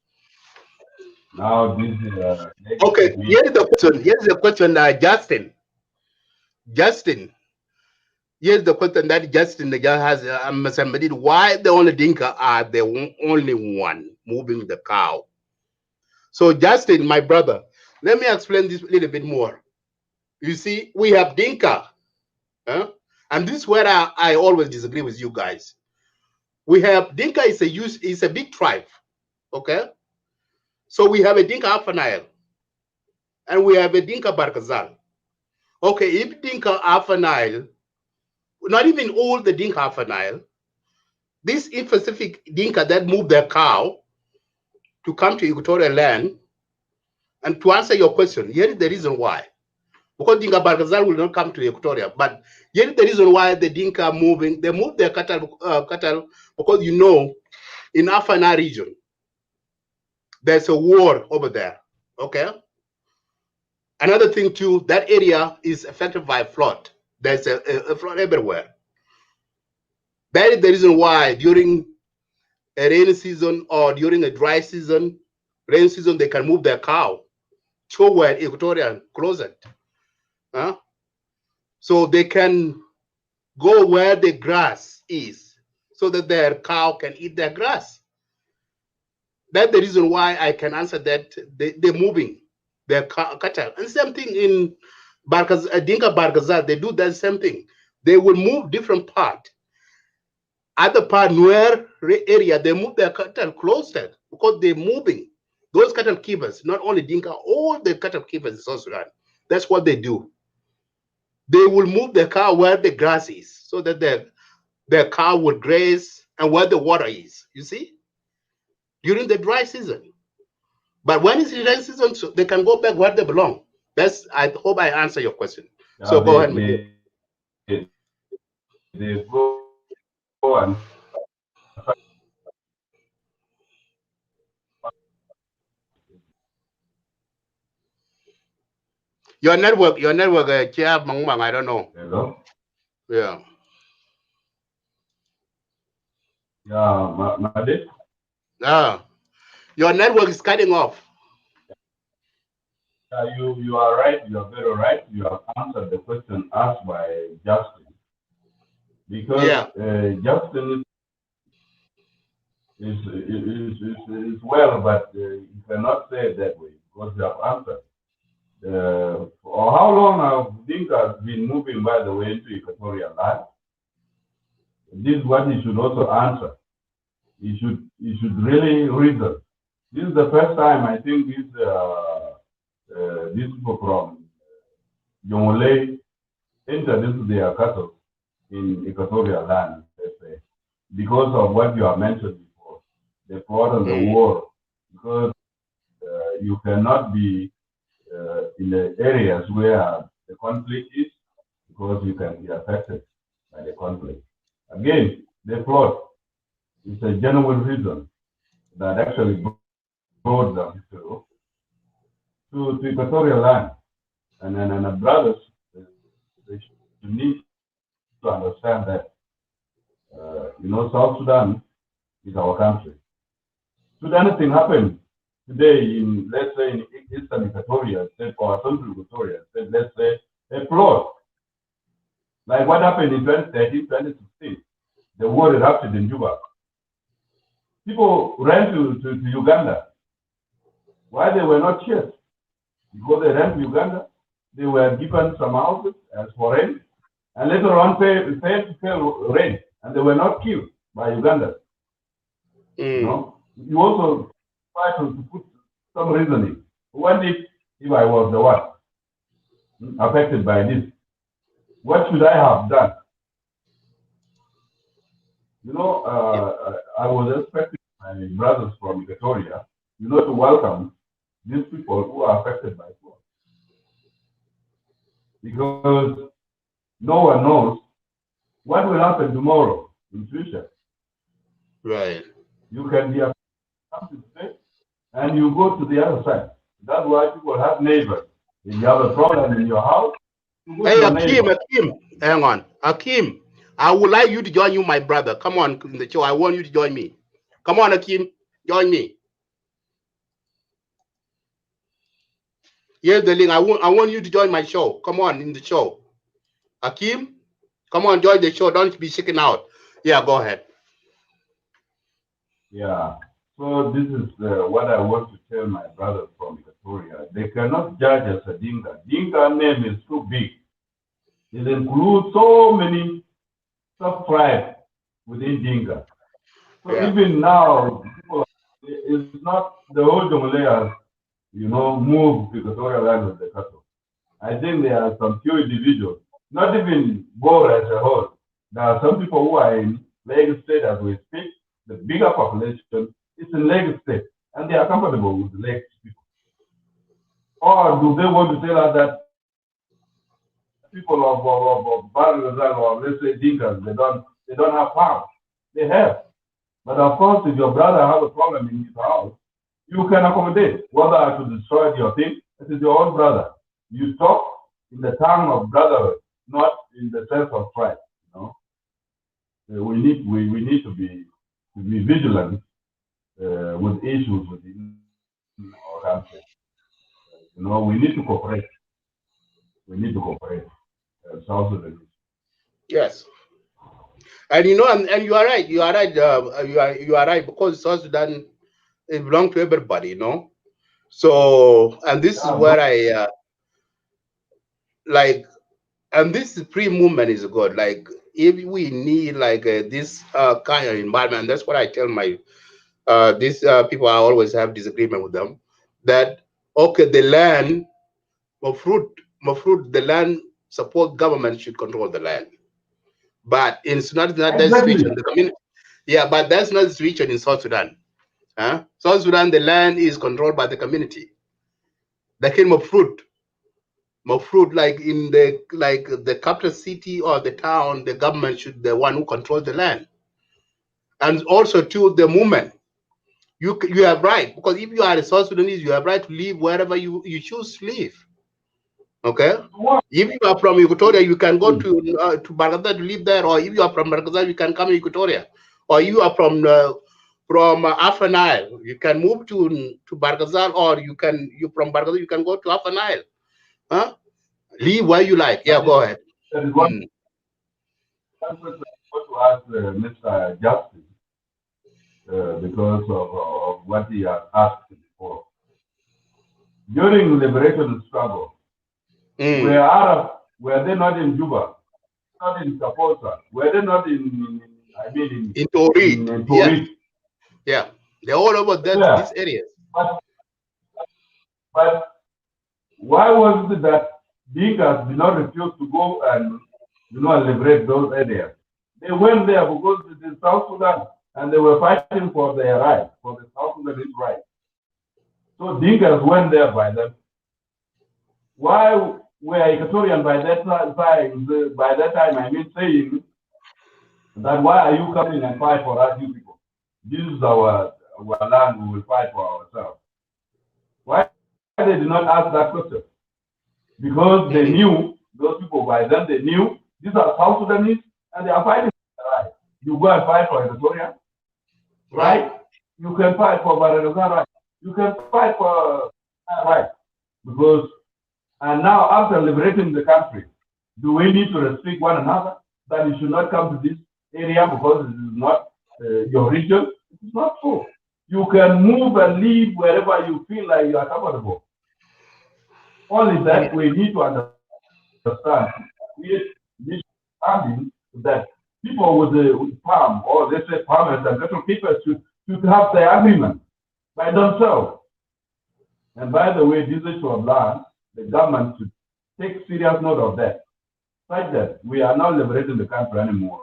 Now this okay. Here's the question. Here's the question, Justin. Justin. Here's the question that Justin has. Somebody, why the only Dinka are the only one moving the cow? So Justin, my brother, let me explain this a little bit more. You see, we have Dinka, and this is where I always disagree with you guys. We have Dinka is a big tribe, okay? So we have a Dinka Upper Nile, and we have a Dinka Barkazal. Okay, if Dinka Upper Nile, not even all the Dinka Upper Nile, this specific Dinka that moved their cow to come to Equatorial land, and to answer your question, here is the reason why. Because Dinka Barkazal will not come to Equatoria, but here is the reason why the Dinka are moving. They move their cattle because, you know, in Afana region, there's a war over there. Okay. Another thing too, that area is affected by flood. There's a flood everywhere. That is the reason why during a rainy season or during a dry season, rain season, they can move their cow toward Equatorial closet. So they can go where the grass is, so that their cow can eat their grass. That's the reason why I can answer that they're moving their cattle. And same thing in Dinka Barkazal, they do that same thing. They will move different part. Other part, Nuer area, they move their cattle closer because they're moving. Those cattle keepers, not only Dinka, all the cattle keepers in South Sudan, that's what they do. They will move the cow where the grass is, so that their cow would graze and where the water is, you see, during the dry season. But when it's the rain season, so they can go back where they belong. That's, I hope I answer your question. So go ahead. They go and your network, I don't know. Hello? Yeah. Yeah, Madid? Your network is cutting off. You are right. You are very right. You have answered the question asked by Justin. Because Justin is well, but you cannot say it that way, because you have answered. For how long have Dinka been moving, by the way, into Equatorial land? This is what he should also answer. He should really reason. This is the first time I think these people from Jongole entered into their cattle in Equatorial land, let's say, because of what you have mentioned before, the flood and the war. Because you cannot be in the areas where the conflict is, because you can be affected by the conflict. Again, the flood is a genuine reason that actually brought them to Equatorial land. And then the brothers, they need to understand that, South Sudan is our country. Should anything happen today in, let's say, in Eastern Equatoria State or Central Equatoria State, let's say, a flood, Like what happened in 2013, 2016, the war erupted in Juba. People ran to Uganda. Why they were not chased? Because they ran to Uganda, they were given some houses as for rent, and later on paid rent, and they were not killed by Uganda. You know, you also try to put some reasoning. What if I was the one affected by this? What should I have done? You know, I was expecting my brothers from Victoria, you know, to welcome these people who are affected by flood. Because no one knows what will happen tomorrow in future. Right. You can be affected today and you go to the other side. That's why people have neighbors. If you have a problem in your house, you go Hey, to your Akim, neighbor. hang on. Akim, I would like you to join you, my brother. Come on in the show. I want you to join me. Come on, Akim, join me. Here's the link. I want you to join my show. Come on in the show. Akim, come on, join the show. Don't be shaking out. Yeah, go ahead. Yeah. So this is what I want to tell my brothers from Victoria. They cannot judge us a Dinka. Dinka name is too big. It includes so many sub-tribes within Dinka. So even now, it's not the whole Jonglei has, you know, moved to Victoria land with the cattle. I think there are some few individuals, not even Bor as a whole. There are some people who are in Lagos State as we speak. The bigger population is in Lagos State, and they are comfortable with the Lagos people. Or do they want to tell us that people of Barrio or let's say Dinkas, they don't have power? They have. But of course, if your brother has a problem in his house, you can accommodate. Whether to destroy your thing, it is your own brother. You talk in the tongue of brotherhood, not in the sense of pride. You know, we need to be vigilant with issues within our country. You know, we need to cooperate. We need to cooperate. South Sudan. Yes. And you know, and you are right. You are right. You are right, because South Sudan, it belongs to everybody. You know. So, and this is where I like, and this pre-movement is good. Like, if we need like this kind of environment, that's what I tell my these people. I always have disagreement with them. That okay, the land, the land support government should control the land, but it's not that situation. The community, yeah, but that's not the situation in South Sudan. South Sudan, the land is controlled by the community. The kind of fruit, like in the capital city or the town, the government should the one who controls the land. And also to the movement, you have right, because if you are a South Sudanese, you have right to live wherever you choose to live. Okay, if you are from Equatoria, you can go to Bargaza to live there, or if you are from Bargaza, you can come to Equatoria, or you are from Afar Nile, you can move to Bargazal, or you from Bargazal you can go to Afar Nile. Live where you like. Yeah, go ahead. That is what I want to ask Mr. Justice because of what he has asked before. During liberation struggle, where Arabs were they not in Juba, not in Kaposa, were they not in Torit? Yeah, they're all over these areas. But why was it that Dinkas did not refuse to go and liberate those areas? They went there because it is South Sudan and they were fighting for their rights, for the South Sudanese rights. So Dinkas went there by them. Why were Equatorian by that time, I mean saying that why are you coming and fight for us, you people? This is our land, we will fight for ourselves. Why they did not ask that question? Because they knew, those people by then, they knew these are South Sudanese and they are fighting for their rights. You go and fight for Equatoria, right? You can fight for Baradaza, right? You can fight for right. Because, and now after liberating the country, Do we need to restrict one another that you should not come to this area because it is not your region? It's not true. You can move and live wherever you feel like you are comfortable. Only that we need to understand, we understanding that people with the farm, or let's say farmers and cattle keepers, should have the agreement by themselves. And by the way, this issue of land, the government should take serious note of that. Like that, we are not liberating the country anymore.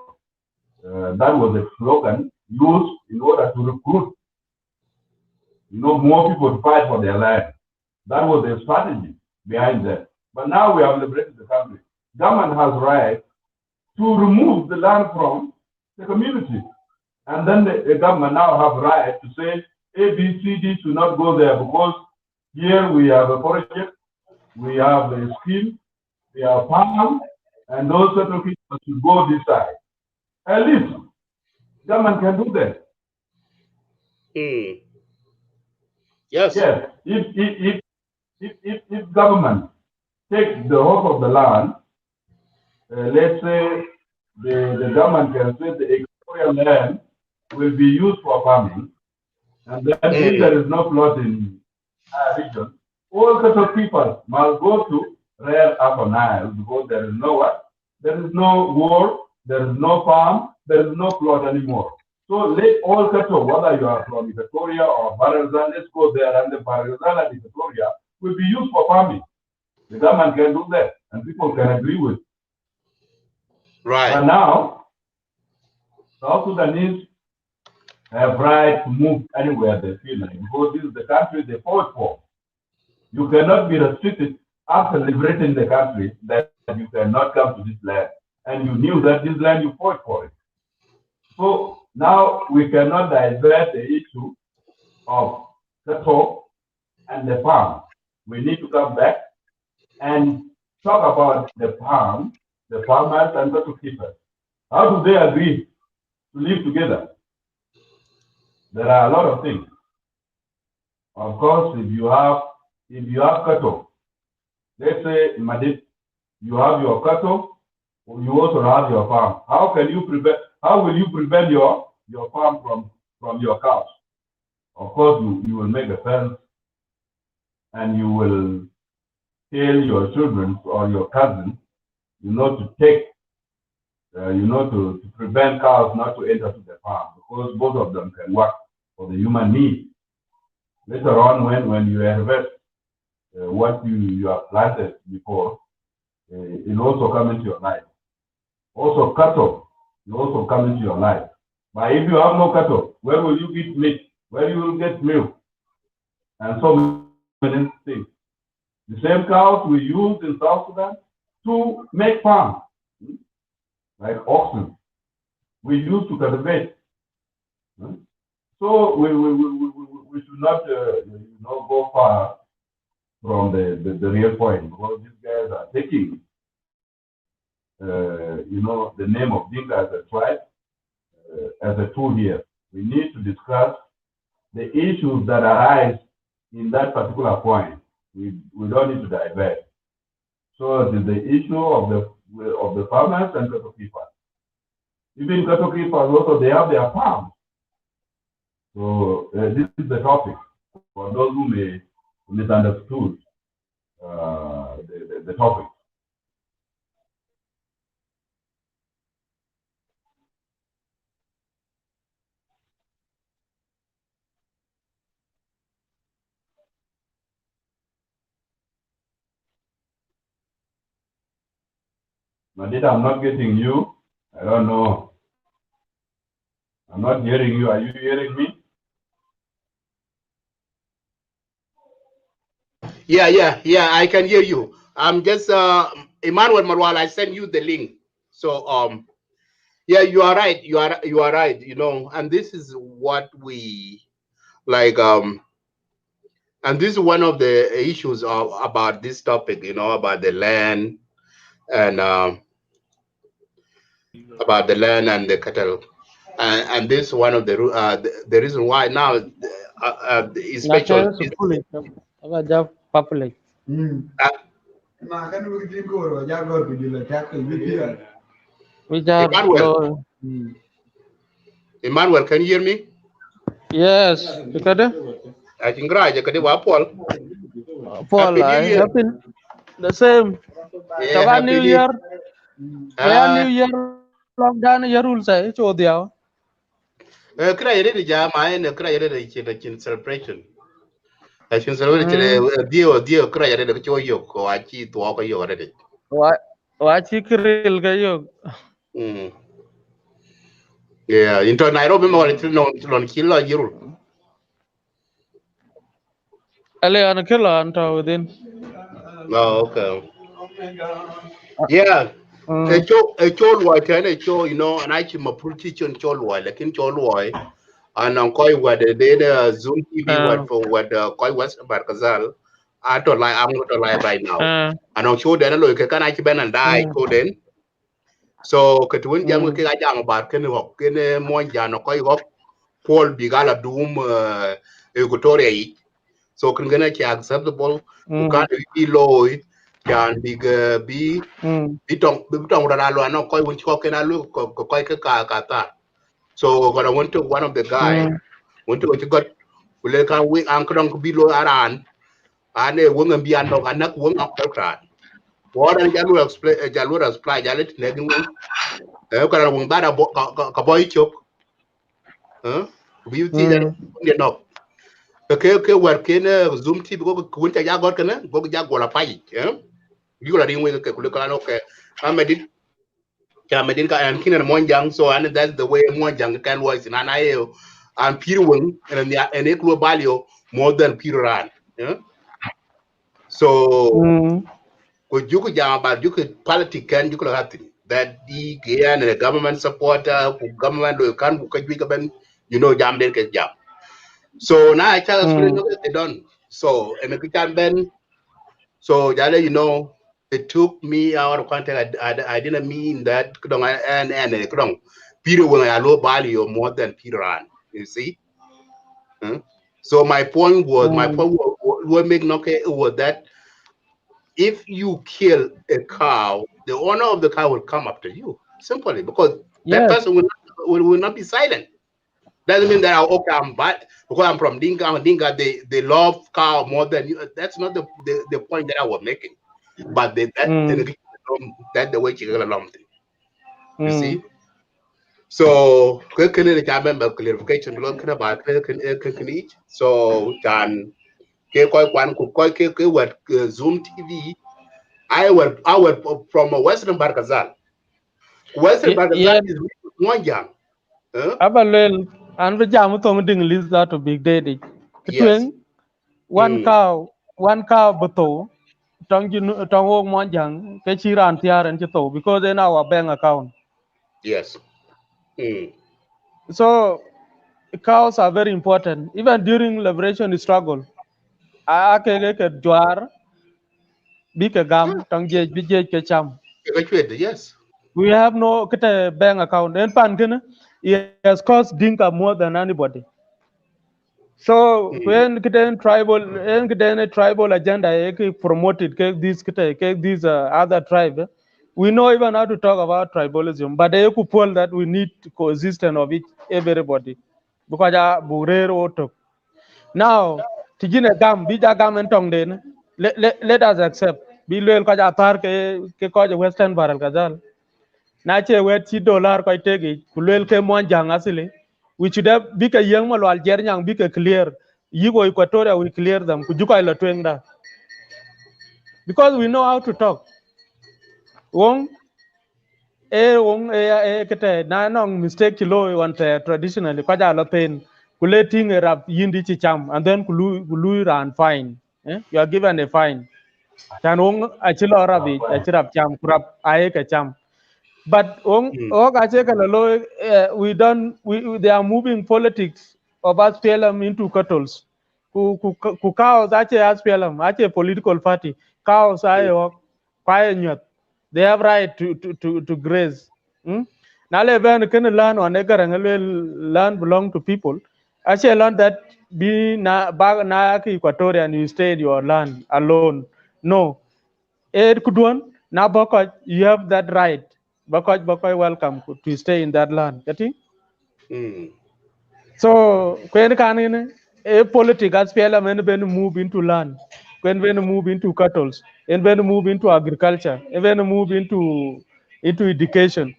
That was a slogan used in order to recruit, more people to fight for their land. That was the strategy behind that. But now we have liberated the country. Government has right to remove the land from the community. And then the government now have right to say A, B, C, D should not go there because here we have a project, we have a scheme, we have farm, and those certain people should go this side. At least government can do that. Yes. Yes. If government takes the whole of the land, let's say the government can say the equatorial land will be used for farming, and then if there is no flood in our region, all cattle people must go to rare Upper Nile because there is no what? There is no war, there is no farm, there is no flood anymore. So let all cattle, whether you are from Equatoria or Barazan, let's go there, and the Barazan and Equatoria will be used for farming. The government can do that, and people can agree with it. Right. But now, South Sudanese have right to move anywhere they feel like, because this is the country they fought for. You cannot be restricted after liberating the country that you cannot come to this land. And you knew that this land you fought for it. So now we cannot divert the issue of the talk and the farm. We need to come back and talk about the farm, the farmers and cattle keepers. How do they agree to live together? There are a lot of things. Of course, if you have cattle, let's say Madid, you have your cattle, you also have your farm. How will you prevent your farm from your cows? Of course, you will make a fence and you will tell your children or your cousins, to take, to prevent cows not to enter to the farm, because both of them can work for the human need. Later on, when you harvest what you have planted before, it also comes into your life. Also, cattle will also come into your life. But if you have no cattle, where will you get meat? Where you will get milk? And so many things. The same cows we use in South Sudan to make farm, like oxen. We use to cultivate. So we should not go far from the real point, because these guys are taking the name of Dinka as a tribe as a tool here. We need to discuss the issues that arise in that particular point. We don't need to divert. So the issue of the farmers and cattle keepers. Even cattle keepers also, they have their farms. So this is the topic for those who may misunderstood the topic. Madita, I'm not getting you. I don't know. I'm not hearing you. Are you hearing me? Yeah, I can hear you. I'm just Emmanuel Marwal, I sent you the link. So yeah, you are right. You are right, and this is what we like and this is one of the issues about this topic, about the land and about the land and the cattle. And this is one of the reason why now, especially Which are low. Emmanuel, can you hear me? Yes, because I think right. Paul. Paul, Happy New I Year. happen the same. Yeah, Chaga Happy New New. Year. Baya New Year lockdown ya rules ay cho dia. Kira yere di jam ay ne kira yere di chin celebration. I should celebrate dio kira yere di cho yo ko achi to ko yo re. Wa chi kril ga yo. Yeah, into Nairobi mo lon kilo yuru. Ale an kilo anta within. Oh, okay. Yeah. A chol wa ten a cho, you know, and I chim a full teacher chol wa, like in chol wa, and on koi what the Zoom TV what for what koi was Barkazal. I don't like I'm not alive right now. And on show then look can I ben and die to then. So Katwin Jam ke jam about ken hok ken mon jan koi hok Paul Bigala Doom Equatoria. So can gonna acceptable who can't be low can be bitong rara no koi won ko kena lu ko koi ka ta so gonna want to one of the guy want to got wule kan we an kron bi lo aran ane won bi an no anak won an ka wadan jalu explain jalet ne gin ko won bada ka boy chok bi ti da ne no ke war ken zoom ti go kun ta ja got kana go ja go la pai you la ring we ke kule kan okay amedit Medin ka and kinan monjang so and that's the way monjang can was in anayo and pirwing and it value more than piran yeah? So could you could jam about you could politics can you could have that the and the government supporter government can you know jam then get jam so now I tell us what they done so and the can ben so Jale, you know, it took me out of contact. I didn't mean that. And Peter when I low value more than Peter on. You see. So my point was what make okay was that if you kill a cow, the owner of the cow will come after you simply because that Yes. person will not be silent. Doesn't mean that okay I'm bad because I'm from Dinka. I'm Dinka. They love cow more than you. That's not the point that I was making. But that's the way you along. You see? So can remember clarification look about can each. So can ke koi kwan ku koi ke what Zoom TV I were from a Western Barkazal. Western Barkazal Yeah. is one young. Abalel and the jam tong ding list that to big daddy. Yes. Between one cow buto tong you tong wong monjang ke chiran tiar and chito because in our bank account. Yes. So cows are very important. Even during liberation struggle. Ke juar big gam tong je bije ke cham. Yes. We have no kete bank account. And pan it has cost Dinka more than anybody. So when kiten tribal agenda promoted these other tribe, we know even how to talk about tribalism, but they could pull that we need coexistence of each everybody because burer otok. Now tijine gam bija gam and tong den let us accept bilwel kaja tar ke kaja western baral kazal na che wet chi dollar ko tegi kulel ke mon jang asili we should have bika yang mal wal jer nyang bika clear yigo equatoria we clear them kujuka ila twengda because we know how to talk wong kete na nong mistake lo one traditionally kaja la pain kuleting rap yindi chi cham and then kulu ran fine you are given a fine chan wong achilo rabi achirap cham kurap aye ka cham. But we don't. They are moving politics of SPLM into kettles. Cows actually SPLM, actually a political party. Cows are quiet. They have right to graze. Now they can learn on land belong to people. Actually learn that be na Equatorian, you stay in your land alone. No, Kudwan, now Bokoj, you have that right. Bokoj, welcome to stay in that land. Getting? So, when can a politics as PLM and when move into land, when move into cattle, and when move into agriculture, and when move into education.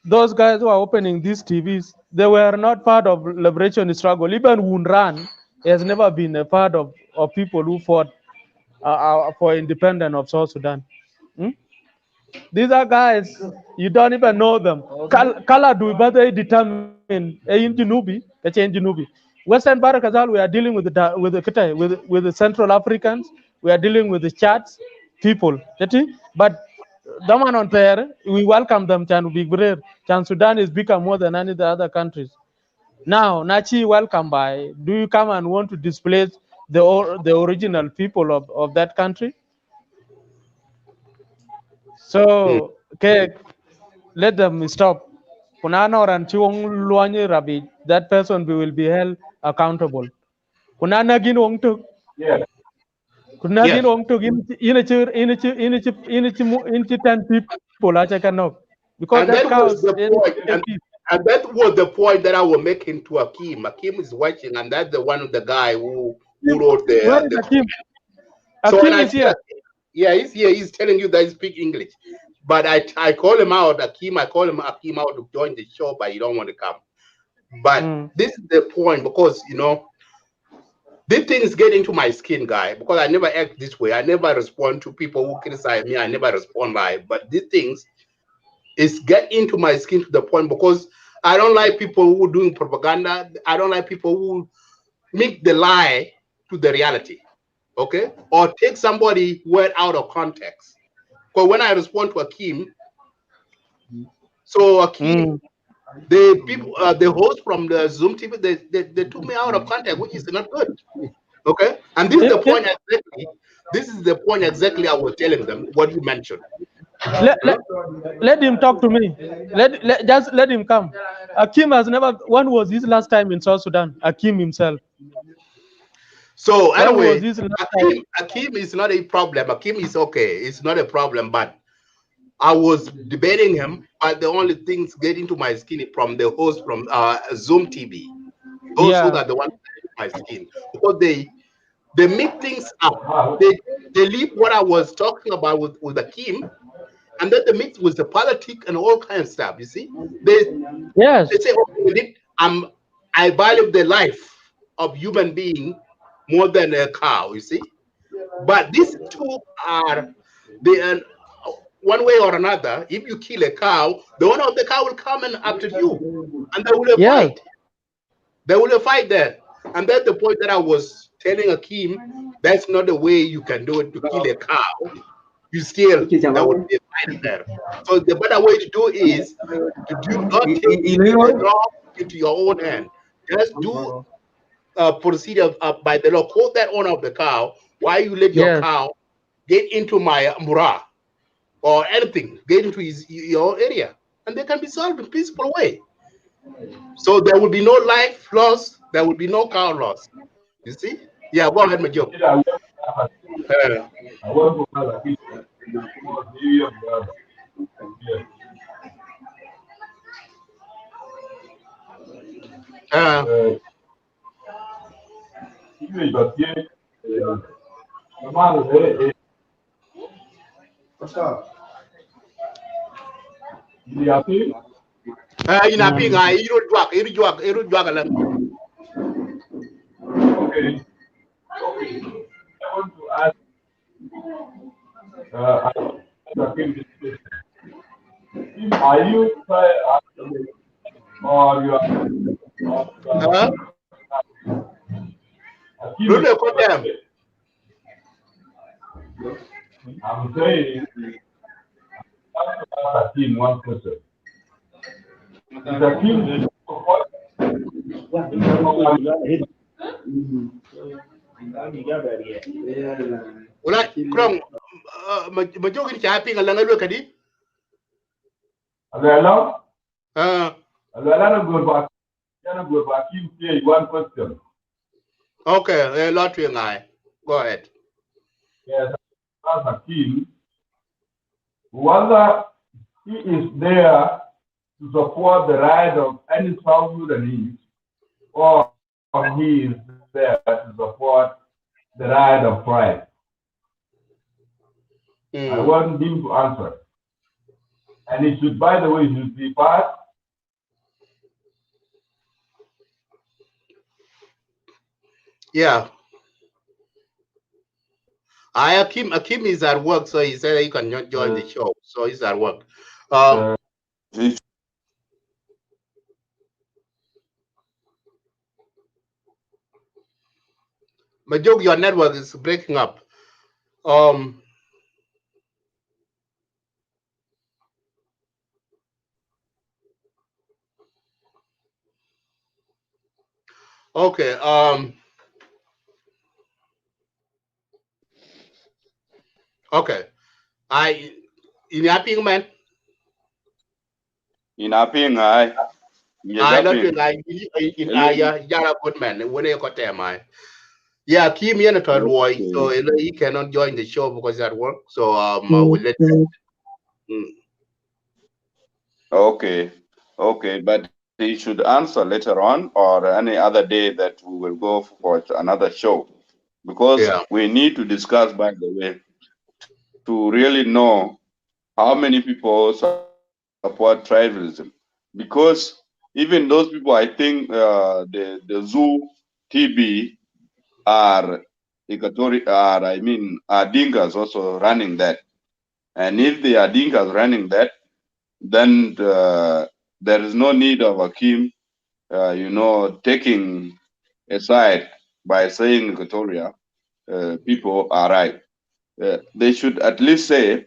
Those guys who are opening these TVs, they were not part of liberation struggle. Even Wunran has never been a part of people who fought for independence of South Sudan. Hmm? These are guys, you don't even know them. Kala do but they determine in Junubi, Western Barakazal, we are dealing with with the Central Africans, we are dealing with the Chads people. But the man on there, we welcome them, Chan Big Brother. Chan Sudan is bigger more than any of the other countries. Now, Nachi, welcome by. Do you come and want to displace the original people of that country? So, okay, let them stop. Kunana and Chiwong Luanyi Rabi, that person will be held accountable. Kunana gin wong to Yes. Kunagin wong to in 10 people, I can know. Because And that that was cows the point. And that was the point that I was making to Akim. Akim is watching, and that's the one of the guy who wrote where is the Akim? So when Akim I is see here. yeah, he's here. He's telling you that he speak English. But I call him out, Akim. I call him Akim out to join the show, but he don't want to come. But this is the point, because these things get into my skin, guy. Because I never act this way. I never respond to people who criticize me. I never respond live. But these things is get into my skin to the point, because I don't like people who are doing propaganda. I don't like people who make the lie to the reality. Okay, or take somebody word out of context. Because when I respond to Akim, so Akim, the people, the host from the ZööMTV, they took me out of context, which is not good. Okay, and this is the point exactly. This is the point exactly I was telling them what you mentioned. Let him talk to me. Just let him come. Akim has never. When was his last time in South Sudan? Akim himself. So When was anyway, his last time? Akim is not a problem. Akim is okay. It's not a problem. But I was debating him. But the only things get into my skin from the host from ZööMTV. Those who are the ones that get my skin, because they mix things up. They leave what I was talking about with Akim, and then they mix with the politics and all kinds of stuff. You see, they say, "Okay, I value the life of human being more than a cow." You see, but these two are the one way or another. If you kill a cow, the owner of the cow will come and after you, and they will fight. They will fight there, and that's the point that I was telling Akim. That's not the way you can do it to kill a cow. You still there will be a fight there. So the better way to do is to do not take the law into your own hand. Just do procedure by the law. Call that owner of the cow. Why you let your cow get into my mura or anything, get into your area, and they can be solved in a peaceful way. So there will be no life loss. There will be no cow loss. You see? Yeah, go ahead, Majo. I want to have a Okay. I want to ask, are you or you are I'm saying ask Akim one question. Is Akim Okay, go ahead. Yes, as Hakim, whether he is there to support the right of any South Sudanese, or he is there to support the right of pride. I want him to answer. And it should, by the way, it should be part. Yeah. Akim is at work, so he said he cannot join the show. So he's at work. Majok, your network is breaking up. Okay. Okay. In Yaping, man. In Aping, I Not in Yara Goodman. When you got there, my. Yeah, Kim Yenata Roy, so he cannot join the show because he's at work. So we'll let him. Okay, but he should answer later on or any other day that we will go for another show, because we need to discuss, by the way, to really know how many people support tribalism, because even those people, I think the ZööMTV are Dinkas also running that, and if they are Dinkas running that, then there is no need of Akim, taking a side by saying Equatoria people are right. They should at least say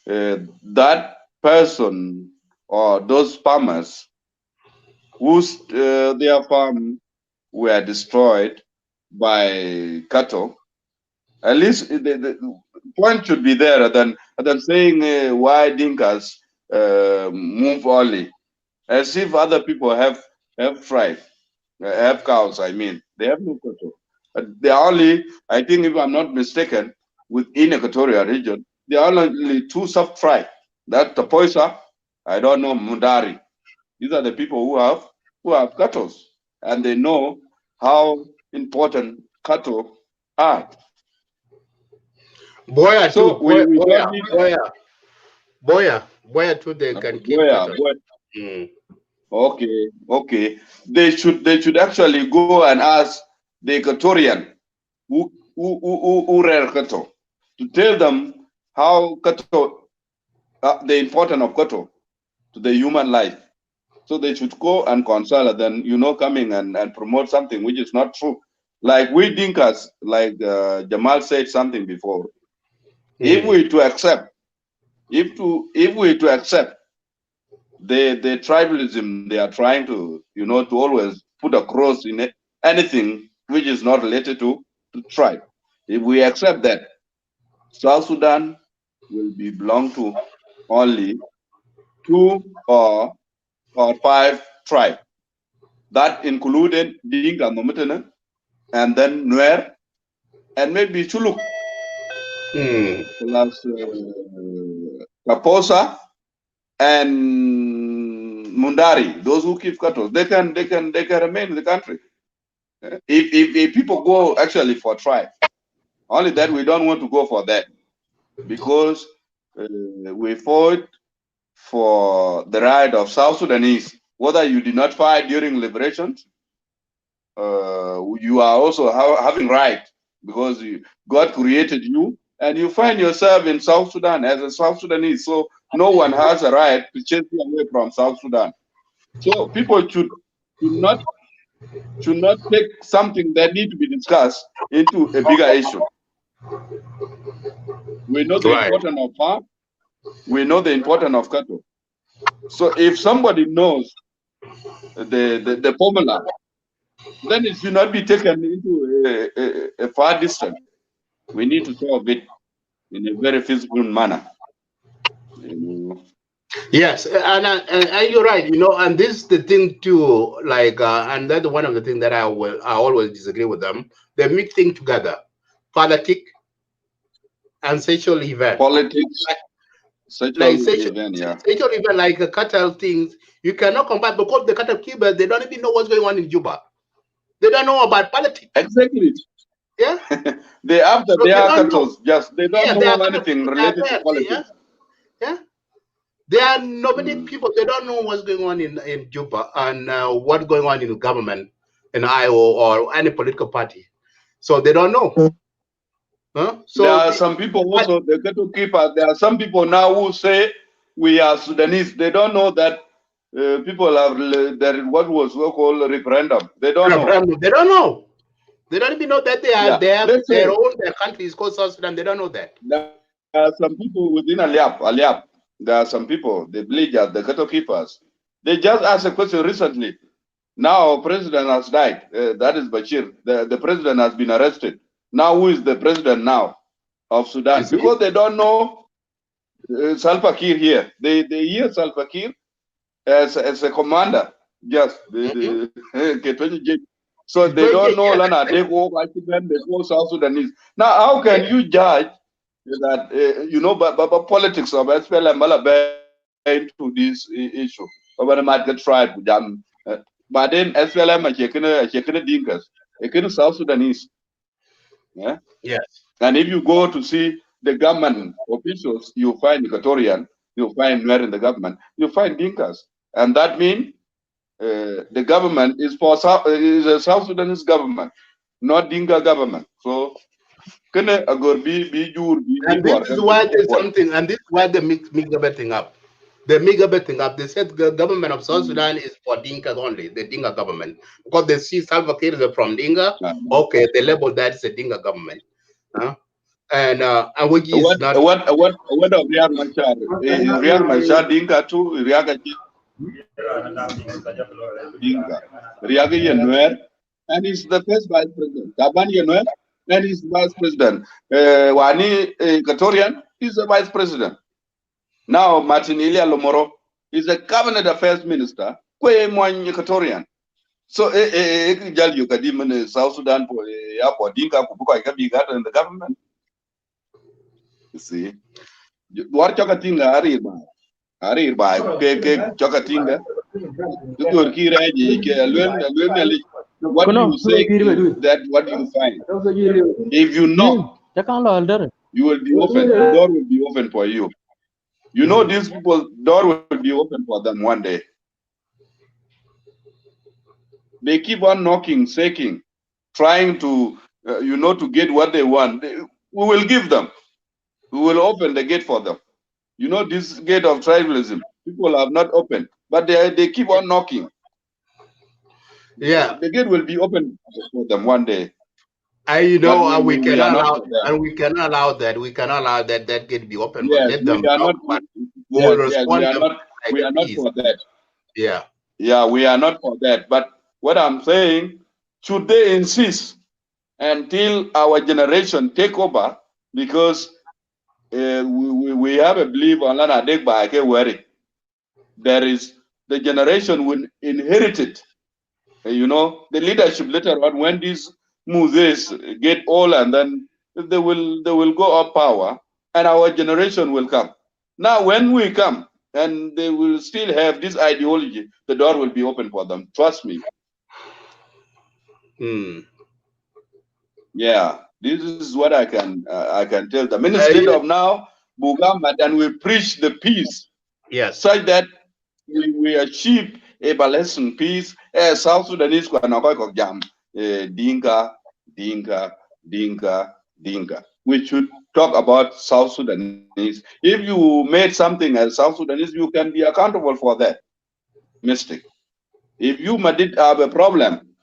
that person or those farmers whose their farm were destroyed by cattle. At least the point should be there than saying why Dinkas move early, as if other people have tried, have cows. I mean, they have no cattle. They are only, I think, if I'm not mistaken, within Equatorial region, there are only two sub-tribes. That Tapoisa, I don't know, Mundari. These are the people who have cattle, and they know how important cattle are. Boya so too. we Boya, don't need Boya too. They can keep Boya. Okay. They should actually go and ask the Equatorian who rear cattle to tell them how cattle, the importance of cattle to the human life. So they should go and consult, then coming and promote something which is not true. Like we Dinkas, like Jamal said something before. If we to accept the tribalism they are trying to to always put across in anything which is not related to tribe. If we accept that, South Sudan will be belong to only 2 or 5 tribes. That included Dinka Momitana, and then Nuer, and maybe Chuluk, plus Kaposa and Mundari. Those who keep cattle, they can remain in the country. If people go actually for tribe, only that we don't want to go for that, because we fought for the right of South Sudanese. Whether you did not fight during liberations, you are also having right, because God created you and you find yourself in South Sudan as a South Sudanese. So no one has a right to chase you away from South Sudan. So people should not take something that need to be discussed into a bigger issue. We know the importance of farm. We know the importance of cattle. So if somebody knows the formula, then it should not be taken into a far distance. We need to solve it in a very feasible manner. Yes, and you're right. And this is the thing too. Like, and that's one of the things that I always disagree with them. They mix things together, politics and sexual event. Politics, Like sexual sexual, event, yeah. sexual event like cartel things, you cannot combine because the cartel keepers, they don't even know what's going on in Juba. They don't know about politics. Exactly. Yeah. They after So they are don't know. cattles, just they don't Yeah, they are know anything they are related to there. politics. Yeah. They are nobody people. They don't know what's going on in Juba and what's going on in the government in Iowa or any political party. So they don't know. Huh? There So are some people also, the cattle keepers, there are some people now who say we are Sudanese. They don't know that people have that what was called a referendum. They don't know. they don't know. They don't even know that they Yeah. have Let's say their country is called South Sudan. They don't know that. there are some people within Aliap. There are some people, the villagers, the cattle keepers. They just asked a question recently. Now president has died. That is Bashir. The president has been arrested. Now who is the president now of Sudan? Because they don't know Salva Kiir here. They hear Salva Kiir as a commander. Yes. So they don't know Lana. They go South Sudanese. Now how can you judge that but politics of SPLM into this issue? But they might get tried. But then SPLM are checking dinkas. They South Sudanese. Yeah. Yes. And if you go to see the government officials, you find Equatorian, you find Nuer in the government, you find dinkas. And that means the government is is a South Sudanese government, not Dinka government. So can be and this is why there's something, and this is why they mix everything up. They mix everything up. They said the government of South Sudan is for Dinka only, the Dinka government. Because they see Salva Kiir is from Dinka. Okay, they label that as a Dinka government. And which is not what of Riyad Machar? Riyad Machar Dinka too, Riyad Dinka. Riyad Nuer, and he's the first vice president. Taban Nuer, and he's vice president. Wani Equatorian is the vice president. Now Martin Ilia Lomoro is a cabinet affairs minister. Kwe Mwan Equatorian. So Jal Yukadim South Sudan for Dinka Kubuka Ikabigat in the government. You see. What Chokatinga Ari by Chokatinga. What do you say that what you find? If you knock, you will be open. The door will be open for you. You know these people, door will be open for them one day. They keep on knocking, shaking, trying to, to get what they want. We will give them. We will open the gate for them. You know, this gate of tribalism, people have not opened, but they keep on knocking. Yeah. The gate will be open for them one day. We cannot allow that. We cannot allow that gate be open. Yes, let them we are not. We are not for that. Yeah. Yeah, we are not for that. But what I'm saying, should they insist until our generation take over? Because we have a belief on there is the generation will inherit it. The leadership later on, when these Moses get old, and then they will go up power, and our generation will come. Now, when we come, and they will still have this ideology, the door will be open for them. Trust me. Yeah, this is what I can tell them. Instead of now, Bugamba, and we preach the peace, yes, such that we achieve a balanced peace. South Sudanese Dinka. We should talk about South Sudanese. If you made something as South Sudanese, you can be accountable for that mistake. If you did have a problem,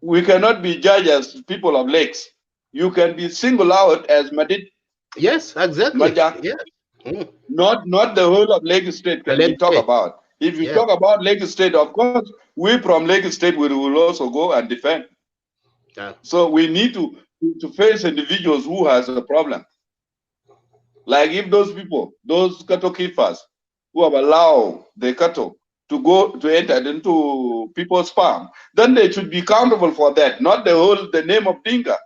we cannot be judged as people of lakes. You can be singled out as Madid. Yes, exactly. Yes. Not the whole of Lake State can we talk about. If you talk about Lake State, of course, we from Lake State we will also go and defend. Yeah. So we need to face individuals who has a problem. Like if those people, those cattle keepers who have allowed the cattle to enter into people's farm, then they should be accountable for that, not the name of Dinka.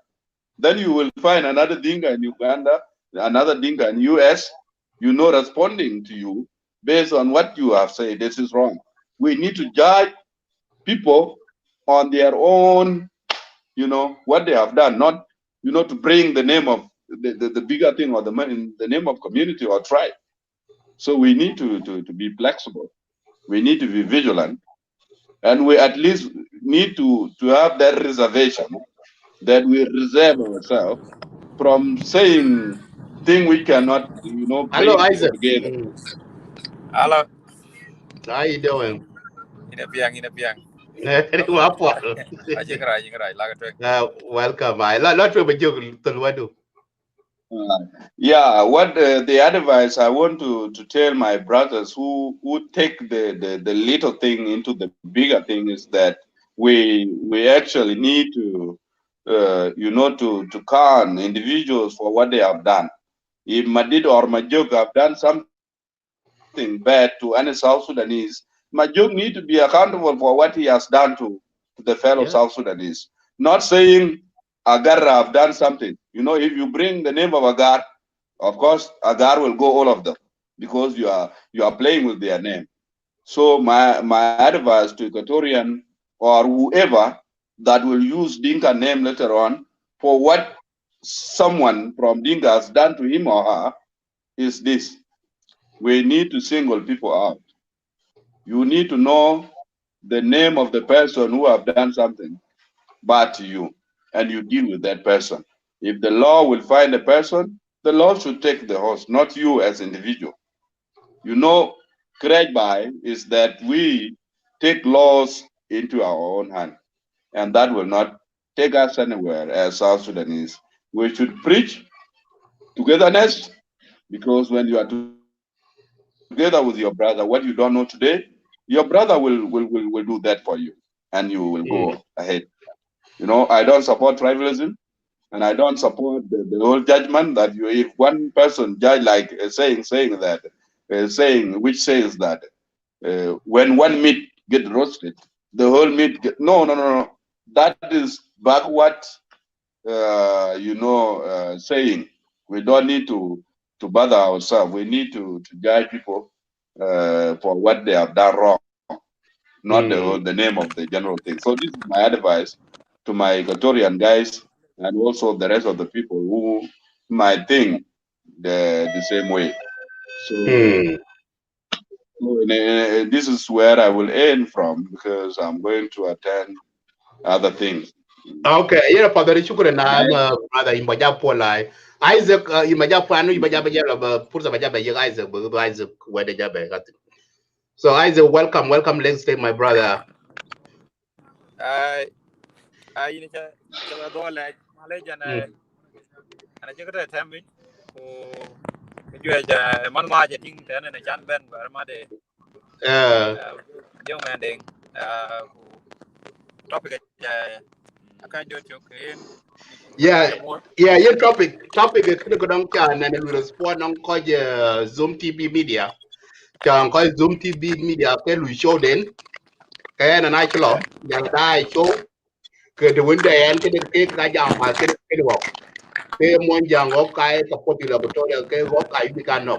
Then you will find another Dinka in Uganda another Dinka in US, responding to you based on what you have said. This is wrong. We need to judge people on their own, what they have done, not, to bring the name of the bigger thing or in the name of community or tribe. So we need to be flexible. We need to be vigilant. And we at least need to have that reservation that we reserve ourselves from saying things we cannot, Hello, bring people Isaac. together. Hello. How you doing? Ina piang. What? Aje kara laga tu. Welcome. I lot of you to Yeah, what the advice I want to tell my brothers who take the little thing into the bigger thing is that we actually need to to count individuals for what they have done. If Madid or Majuk have done something bad to any South Sudanese, Majuk need to be accountable for what he has done to the fellow South Sudanese. Not saying Agar have done something. If you bring the name of Agar, of course, Agar will go all of them because you are playing with their name. So my advice to Equatorian or whoever that will use Dinka name later on for what someone from Dinka has done to him or her is this: we need to single people out. You need to know the name of the person who have done something bad to you, and you deal with that person. If the law will find a person, the law should take the horse, not you as individual. Correct by is that we take laws into our own hand, and that will not take us anywhere as South Sudanese. We should preach togetherness, because when you are together with your brother, what you don't know today, your brother will do that for you, and you will go ahead. I don't support tribalism, and I don't support the whole judgment that if one person judge like saying that which says that when one meat get roasted, the whole meat no. That is backward saying. We don't need to bother ourselves. We need to guide people for what they have done wrong, not the name of the general thing. So this is my advice to my Equatorian guys and also the rest of the people who might think the same way. So, this is where I will end from, because I'm going to attend other things. Okay, for the shukran na brother imbaja polai. Isaac imbaja panu imbaja baja ba pursa baja ba Isaac ba Isaac wede jabe gat. So Isaac, welcome, let's stay my brother. Ini cha dole Malaysia ana jikata tambi ko jua ja man ma ja ting tane na chan ben bar ma de jong ma de topic ja akan jo chokin your topic ke ko dong cha na lu respond on ko ZööMTV media. Cha ko ZööMTV media ke lu show den ke na chlo yang dai show ke de window en ke ka jam ma ke wo ke mon jang o kai ka poti laboratory ke go kai bi kan no.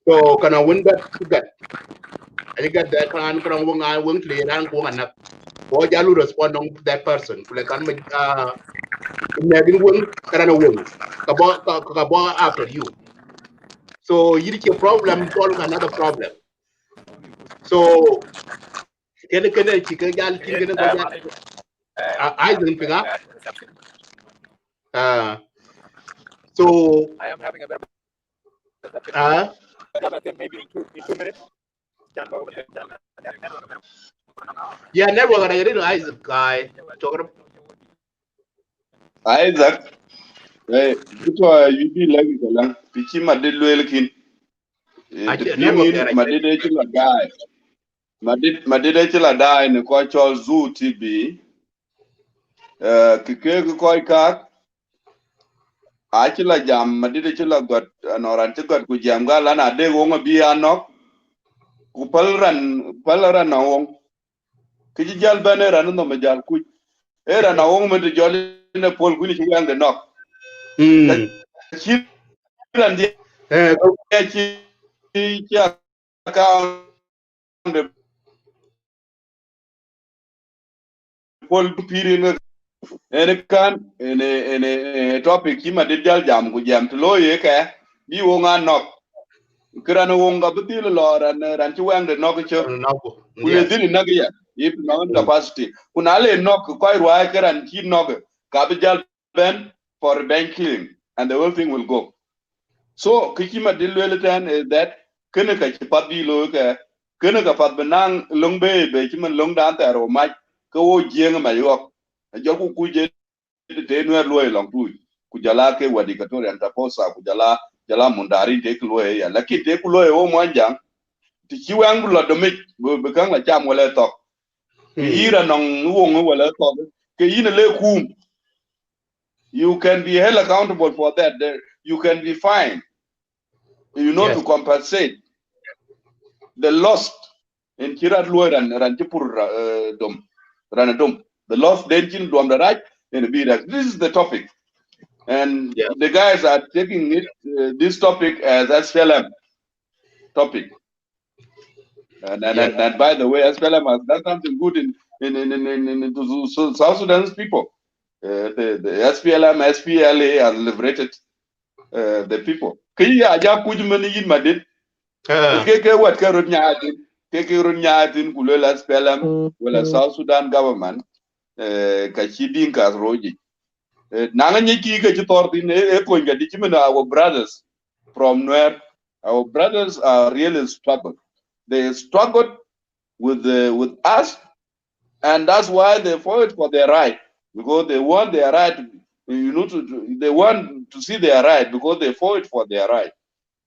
So kana window gat I got that kan kan wo nga won clear an ko anak ko jalu respond on that person kule kan me imagine won kana won ka bo after you. So you get your problem solve another problem. So can chicken gal chicken go ja I don't think so I am having a bit maybe in 2 minutes. Yeah, never gonna get into Isaac guy talking Isaac, you be like the pichi madid lwelkin. The thing madid chila die. Madid chila die ne ko chol ZööTV. Kike ko ka achila jam madid chila got anoran got ku jam gala na de wonga bi anok ku palran na wong. Kiji jal banera no majal ku era na wong me de jol ne pol ku ni chi yang de nok. ene topic kima de jam ku jam to loye ka bi wo nga nok krana wo nga bi lo ran ti wang de nok cho kule Yes. dili nagiya if no capacity kuna le nok ko irwa kran ti nok ka bi jal ben for bank killing and the whole thing will go. So kikima de tan is that kene ka ti pat bi lo ka kene ka pat benang long be kiman long dan ta ro ma ko wo jeng ma yo jo ku je te no lo long tu kujala ke wadikatoria antaposa kujala jala mundari te kloe ya lakini te kloe o mwanja ti kiwangu lo domik be kan la cham wala to ke ira nong wong wala to ke ina le kum you can be held accountable for that. You can be fined, you know, Yes. to compensate the lost in kirat lo ran tipur dom ran dom the lost dentin dom the right and be that this is the topic. And Yeah. the guys are taking it this topic as SPLM topic. Yeah. And by the way, SPLM has done something good in to South Sudan's people. The SPLM, SPLA has liberated the people. Kaya aja kujumani yin madid. Keke wat karut nyaatin. Keke rut nyaatin kulela SPLM wala South Sudan government. Kachidin kasroji. Nanga nyiki ka chitortin konga di chimena our brothers from where our brothers are really struggled. They struggled with us, and that's why they fought for their right, because they want their right. You know, they want to see their right because they fought for their right.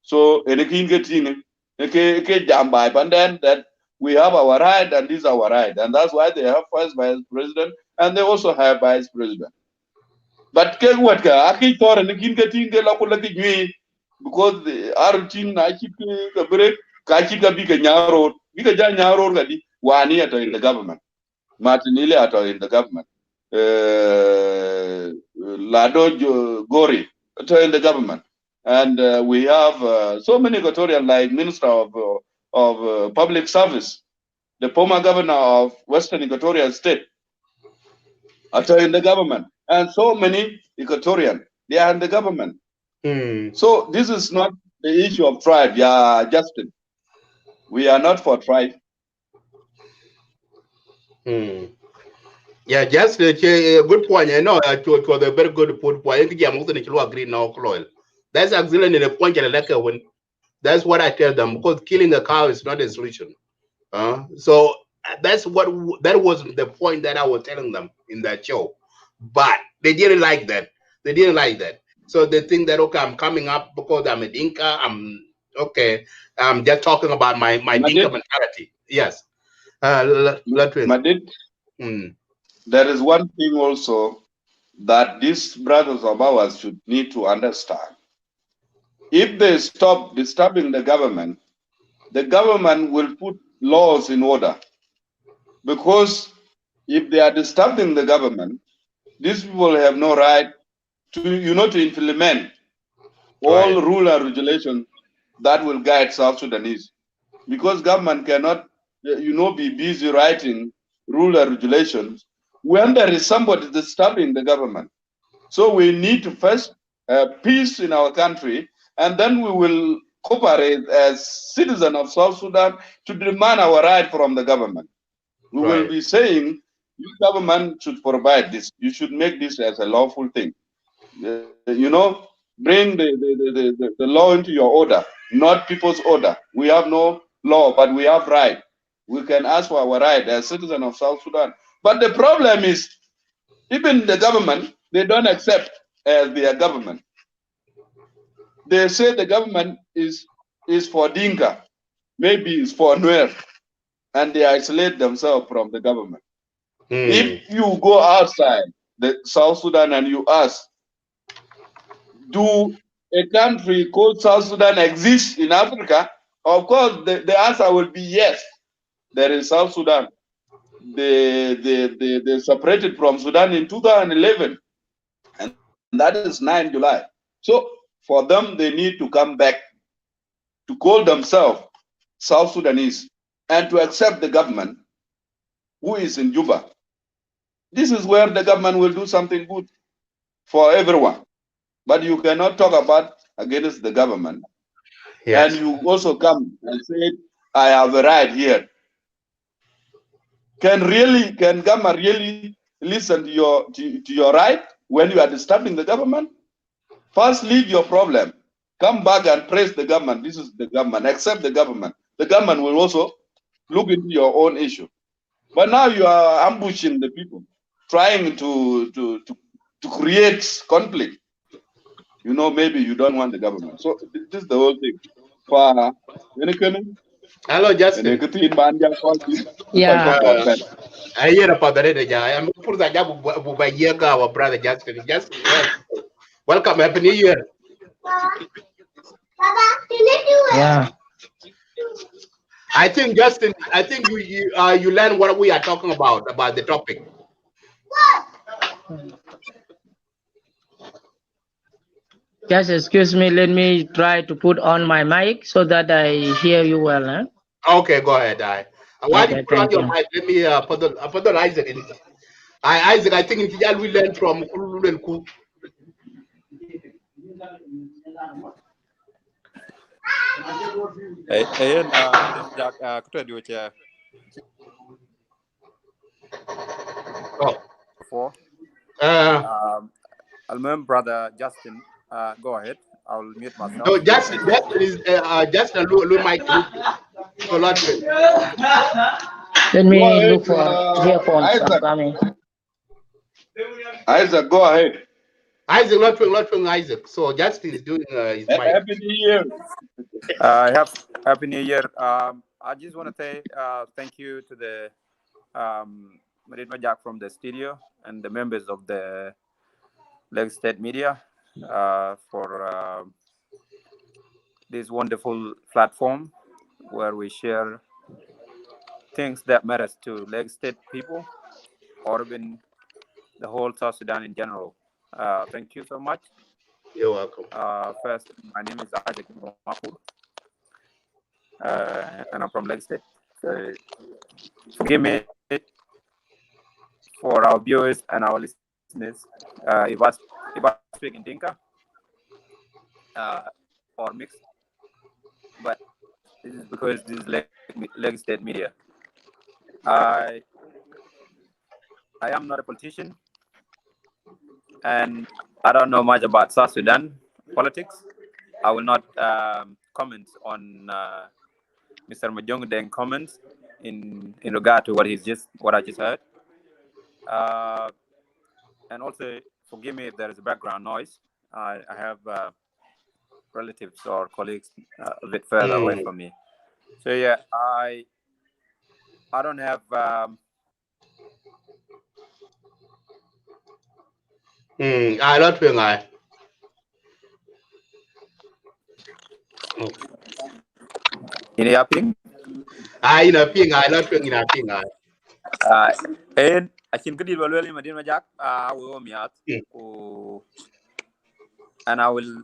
So anything getting and then that we have our right and this is our right, and that's why they have first vice president and they also have vice president. But ke what ka aki tor ne kin ka tin ke la ko la ki nyi because the artin na ki ka break ka ki ka bi ka nyaro bi ka ja nyaro ga di wani ato in the government martinile ato in the government lado gori ato in the government and we have so many Equatorial like minister of public service, the former governor of Western Equatorial State are in the government, and so many Equatorian, they are in the government. So this is not the issue of tribe, yeah, Justin. We are not for tribe. Yeah, just a good point. I know it was a very good point. I think I'm going to agree now, Chloe. That's excellent in a point. When that's what I tell them, because killing a cow is not a solution. So that was the point that I was telling them in that show, but they didn't like that. They didn't like that. So they think that okay, I'm coming up because I'm a Dinka. I'm okay. I'm just talking about my Dinka mentality. Yes. Madid, there is one thing also that these brothers of ours should need to understand. If they stop disturbing the government will put laws in order. Because if they are disturbing the government, these people have no right to, to implement all rule and regulation that will guide South Sudanese. Because government cannot, be busy writing rule and regulations when there is somebody disturbing the government. So we need to first peace in our country, and then we will cooperate as citizens of South Sudan to demand our right from the government. We will be saying, your government should provide this. You should make this as a lawful thing. Bring the law into your order, not people's order. We have no law, but we have right. We can ask for our right as citizens of South Sudan. But the problem is, even the government, they don't accept as their government. They say the government is for Dinka, maybe it's for Nuer, and they isolate themselves from the government. If you go outside the South Sudan and you ask, do a country called South Sudan exist in Africa? Of course, the answer will be yes. There is South Sudan. They separated from Sudan in 2011, and that is 9 July. So For them, they need to come back to call themselves South Sudanese and to accept the government who is in Juba. This is where the government will do something good for everyone. But you cannot talk about against the government. Yes. And you also come and say, I have a right here. Can government really listen to your right when you are disturbing the government? First, leave your problem. Come back and praise the government. This is the government. Accept the government. The government will also look into your own issue. But now you are ambushing the people, trying to create conflict. You know, maybe you don't want the government. So this is the whole thing. Hello, Justin. Yeah. I hear about the I'm put that job by our brother Justin. Justin, welcome. Happy New Year. Yeah. I think Justin, you learn what we are talking about the topic. Just excuse me. Let me try to put on my mic so that I hear you well. Huh? Okay, go ahead. While you put on your mic, let me put Isaac in. Isaac, I think in Tijal we learn from Kululu and Ku. Jack, could do it before. I'll remember brother Justin. Go ahead. I'll mute myself. No, Justin is just a little mic. So Let me look for earphones. I'm coming. Isaac, go ahead. Isaac, not from Isaac. So Justin is doing his mic. Happy New Year. Happy New Year. I just want to say thank you to the Marit Majak from the studio and the members of the Leg State Media for this wonderful platform where we share things that matters to Leg State people or even the whole South Sudan in general. Thank you so much. You're welcome. First, my name is Isaac Mapu, and I'm from Leg State. So forgive me for our viewers and our listeners if I speak in Dinka or mixed, but this is because this is Leg State Media. I am not a politician, and I don't know much about South Sudan politics. I will not comment on Mr. Majong Deng comments in regard to what I just heard. And also, forgive me if there is background noise. I have relatives or colleagues a bit further away from me. So yeah, I don't have. I not doing I. In a ping. I not doing I. And I think good deal really Madina Jack. I will me out. And I will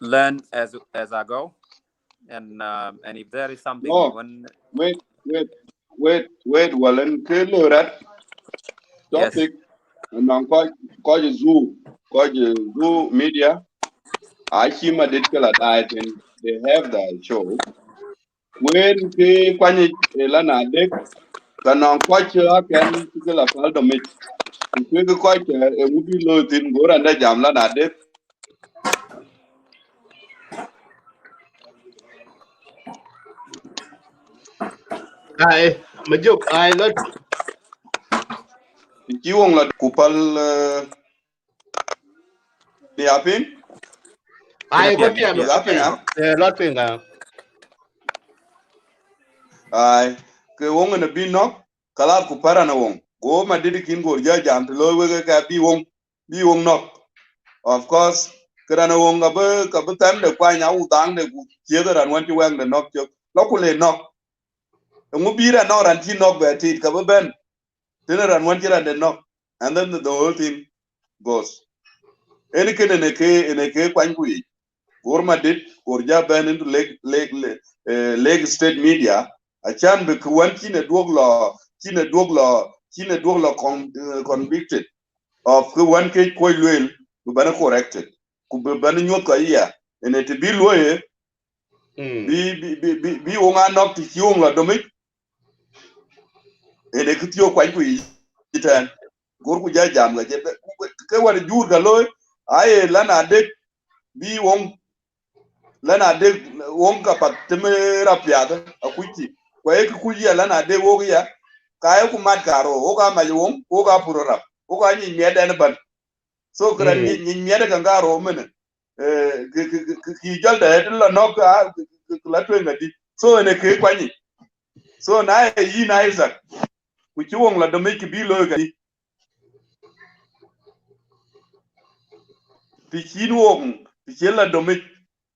learn as I go. And if there is something wait. Well, and topic. Yes. And I'm quite zoo media. I see my digital diet and they have the show. When they kwanye lana dek kanang quite can pickle a fall of it. If we go quite a movie load in go and the jam lana dek. Majuk, I lot. You won't let Kupal the apping? I got him. Lot doing Aye, ke wong na bi nok kala ku para na wong go ma didi kin go ja jam to lo we ka bi wong nok of course kra na wong ka ba tam de kwa nya u dang de ku che da ran wan ti wang de nok chok lo ku le nok ngu bi ra no ran ti nok ba ti ka ba ben tin ran wan ti ran de nok and then the whole thing goes any ke ne ke kwan ku Gorma did or Japan into Lake State media, a chan be one China Dwogla convicted of one case quite well, but corrected. Could be banning your career, and it be lawyer, be on knock to young la domic, and they could your quite we return. Go to Jam like what a Jurga loy, I lana de be wong lana de wonka pat temera piada, a quickie. Where could you lana de wogia? Kaya ku mat karo oga majwong oga purora oga ni mieda ban so kran ni mieda kangaro men ki jalda etla noka la twenga di so ene ke kwani so na yi na Isaac ku chiwong la do make bi lo ga ti chinwong ti chela do make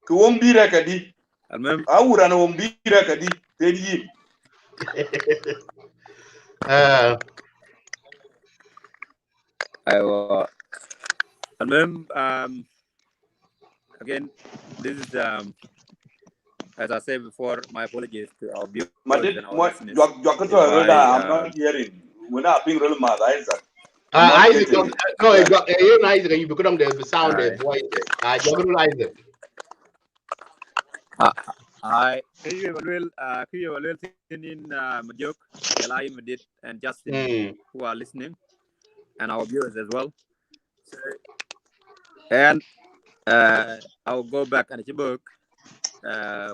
ku wong bi ra ka di awura no wong bi ra ka di te yi Again, this is as I said before, my apologies to our viewers and our listeners. I'm not hearing. We're not being real mad, Isaac. Isaac, no, Isaac, you become the sound, the voice. Isaac. I will in Majuk, Jalai Madid, and Justin who are listening, and our viewers as well. So, and I'll go back and the book.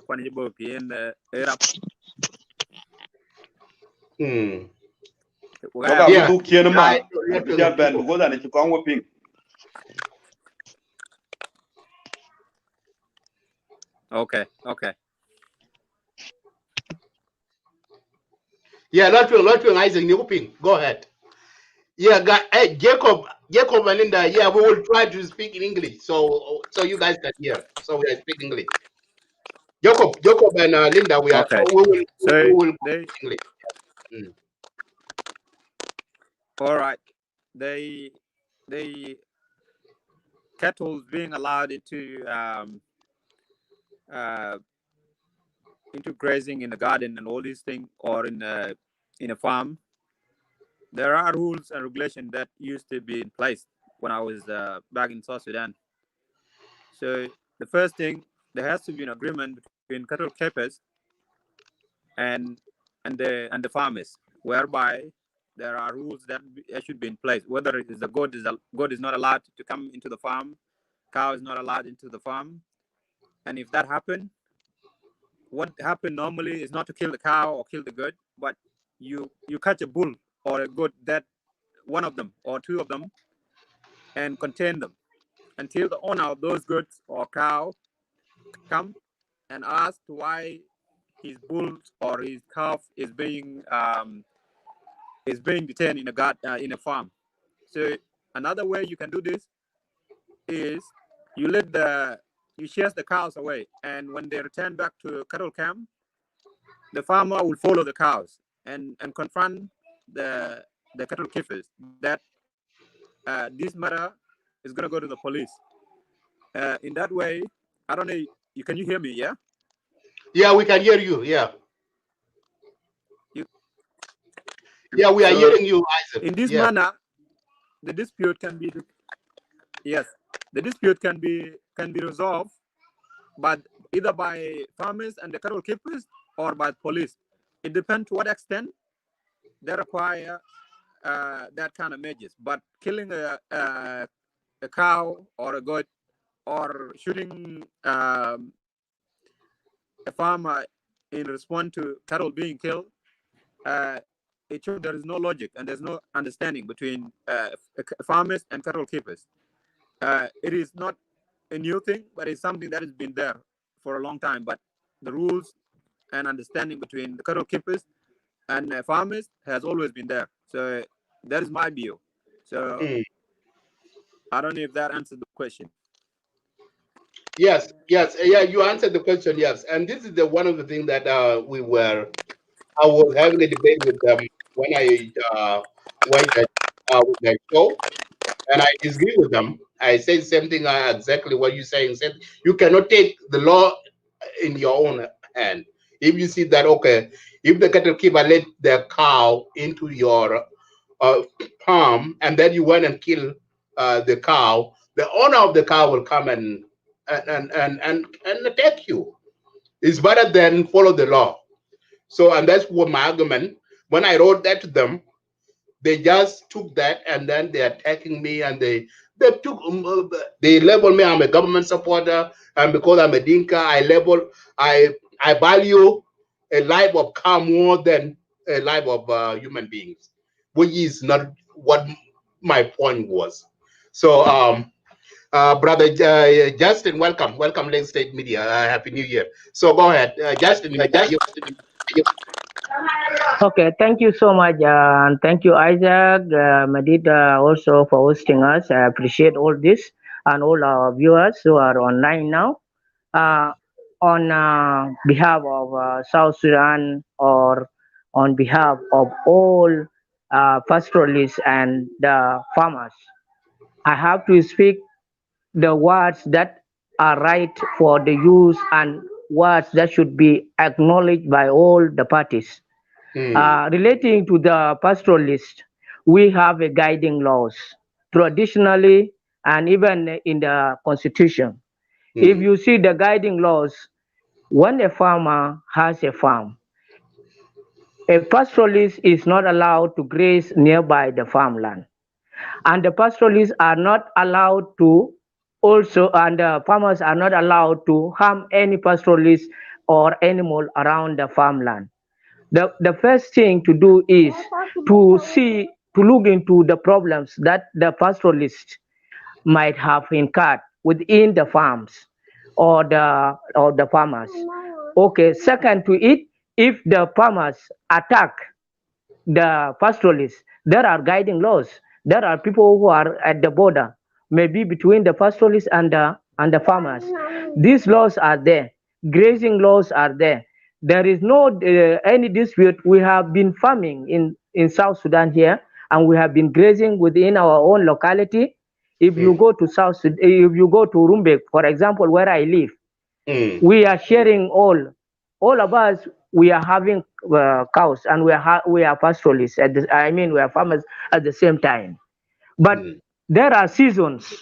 When the book in Arab. Okay. Yeah, lot to Isaac Newping. Go ahead. Yeah, hey, Jacob and Linda. Yeah, we will try to speak in English, so you guys can hear. So we are speaking English. Jacob and Linda, we are. Okay. We will English. All right. They cattle being allowed into grazing in the garden and all these things, or in a farm. There are rules and regulations that used to be in place when I was back in South Sudan. So the first thing, there has to be an agreement between cattle keepers and the farmers, whereby there are rules that should be in place. Whether it is the goat is not allowed to come into the farm, cow is not allowed into the farm, and if that happens, what happened normally is not to kill the cow or kill the goat, but you catch a bull or a goat, that one of them or two of them, and contain them until the owner of those goats or cow come and ask why his bull or his calf is being detained in a farm. So another way you can do this is you chase the cows away, and when they return back to cattle camp, the farmer will follow the cows and confront the cattle keepers that this matter is going to go to the police. In that way, I don't know. Can you hear me? Yeah. Yeah, we can hear you. Yeah. Yeah, we are hearing you, Isaac. In this manner, the dispute can be resolved, but either by farmers and the cattle keepers or by police. It depends to what extent they require that kind of measures. But killing a cow or a goat or shooting a farmer in response to cattle being killed, it shows there is no logic and there's no understanding between farmers and cattle keepers. It is not a new thing, but it's something that has been there for a long time. But the rules and understanding between the cattle keepers and farmers has always been there. So that is my view. So I don't know if that answered the question. Yes, yeah, you answered the question. Yes, and this is one of the things that I was having a debate with them when I went with my show. and I disagree with them. I say the same thing exactly what you're saying. Said you cannot take the law in your own hand. If you see that, okay, if the cattle keeper let their cow into your uh, farm, and then you went and kill the cow, the owner of the cow will come and attack you. It's better than follow the law. So, and that's what my argument. When I wrote that to them, they just took that and then they're attacking me, and they label me I'm a government supporter, and because I'm a dinka I value a life of cow more than a life of human beings, which is not what my point was. So brother Justin, welcome Lake State Media. Happy New Year. So go ahead, Justin. Okay, thank you so much, and thank you, Isaac, Madid, also for hosting us. I appreciate all this and all our viewers who are online now. Uh, on behalf of South Sudan, or on behalf of all pastoralists and farmers, I have to speak the words that are right for the use and words that should be acknowledged by all the parties. Relating to the pastoralist, we have a guiding laws traditionally and even in the constitution. If you see the guiding laws, when a farmer has a farm, a pastoralist is not allowed to graze nearby the farmland, and the pastoralists are not allowed to also, and the farmers are not allowed to harm any pastoralist or animal around the farmland. The first thing to do is to look into the problems that the pastoralist might have incurred within the farms or the farmers. Okay, second to it, if the farmers attack the pastoralists, there are guiding laws. There are people who are at the border, maybe between the pastoralists and the farmers. These laws are there. Grazing laws are there. There is no any dispute. We have been farming in South Sudan here, and we have been grazing within our own locality. If you go to if you go to Rumbek, for example, where I live, we are sharing all of us. We are having cows, and we are pastoralists. I mean, we are farmers at the same time. But there are seasons.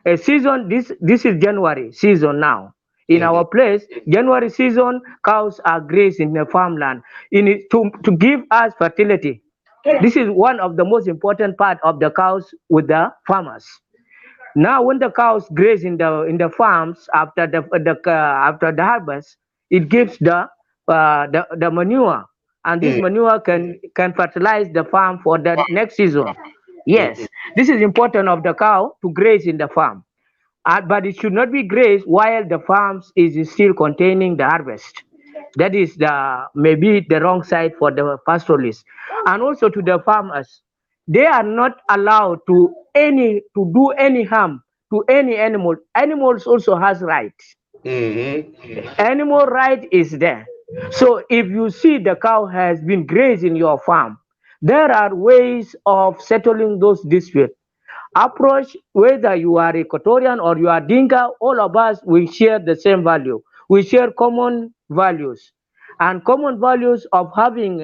A season. This is January season now. In our place, January season, cows are grazed in the farmland to give us fertility. This is one of the most important part of the cows with the farmers. Now, when the cows graze in the farms after the harvest, it gives the manure, and this manure can fertilize the farm for the next season. Yes, this is important of the cow to graze in the farm, but it should not be grazed while the farms is still containing the harvest. That is maybe the wrong side for the pastoralists, and also to the farmers. They are not allowed to do any harm to any animal. Animals also has rights. Animal right is there. So if you see the cow has been grazed in your farm, there are ways of settling those disputes. Approach, whether you are Equatorian or you are Dinka, all of us we share the same value. We share common values, and common values of having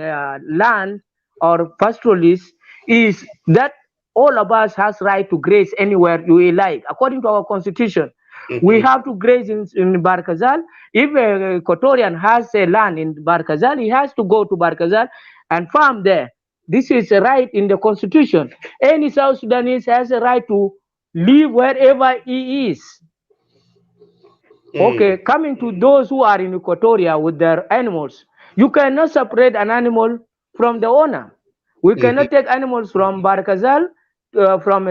land or pastoralists is that all of us has right to graze anywhere we like according to our constitution. We have to graze in Barkazal. If a Equatorian has a land in Barkazal, he has to go to Barkazal and farm there. This is a right in the constitution. Any South Sudanese has a right to live wherever he is. Okay, coming to those who are in Equatoria with their animals, you cannot separate an animal from the owner. We cannot take animals from Barkazal, from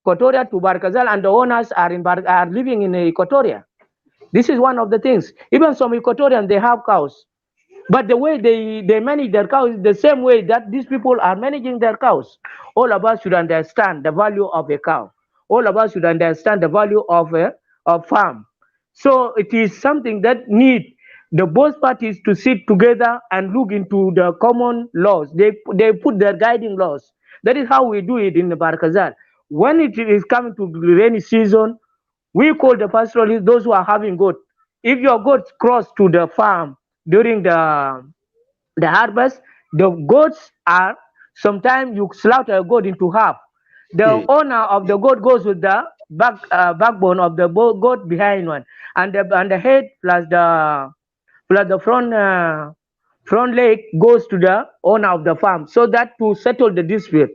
Equatoria to Barkazal, and the owners are living in Equatoria. This is one of the things. Even some Equatorians, they have cows. But the way they manage their cows is the same way that these people are managing their cows. All of us should understand the value of a cow. All of us should understand the value of a farm. So it is something that need the both parties to sit together and look into the common laws. They put their guiding laws. That is how we do it in the Barkazal. When it is coming to rainy season, we call the pastoralists those who are having goat. If your goats cross to the farm during the harvest, the goats are sometimes you slaughter a goat into half. The owner of the goat goes with the backbone of the goat behind one, and the head plus the front leg goes to the owner of the farm, so that to settle the dispute.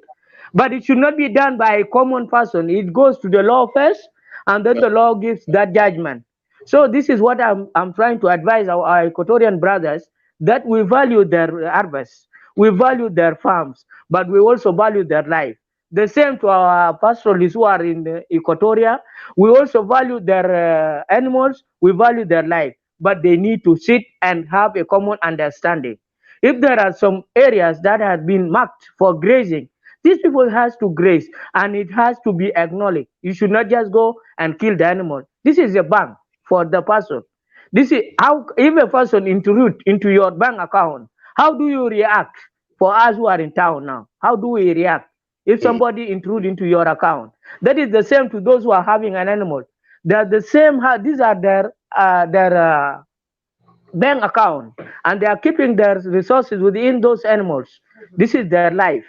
But it should not be done by a common person. It goes to the law first, and then the law gives that judgment. So this is what I'm trying to advise our Equatorian brothers, that we value their harvest, we value their farms, but we also value their life. The same to our pastoralists who are in Equatoria. We also value their animals, we value their life, but they need to sit and have a common understanding. If there are some areas that have been marked for grazing, these people has to graze, and it has to be acknowledged. You should not just go and kill the animal. This is a bank for the person. This is how, if a person intrude into your bank account, how do you react? For us who are in town now, how do we react if somebody intrude into your account? That is the same to those who are having an animal. They are the same. These are their bank account, and they are keeping their resources within those animals. This is their life.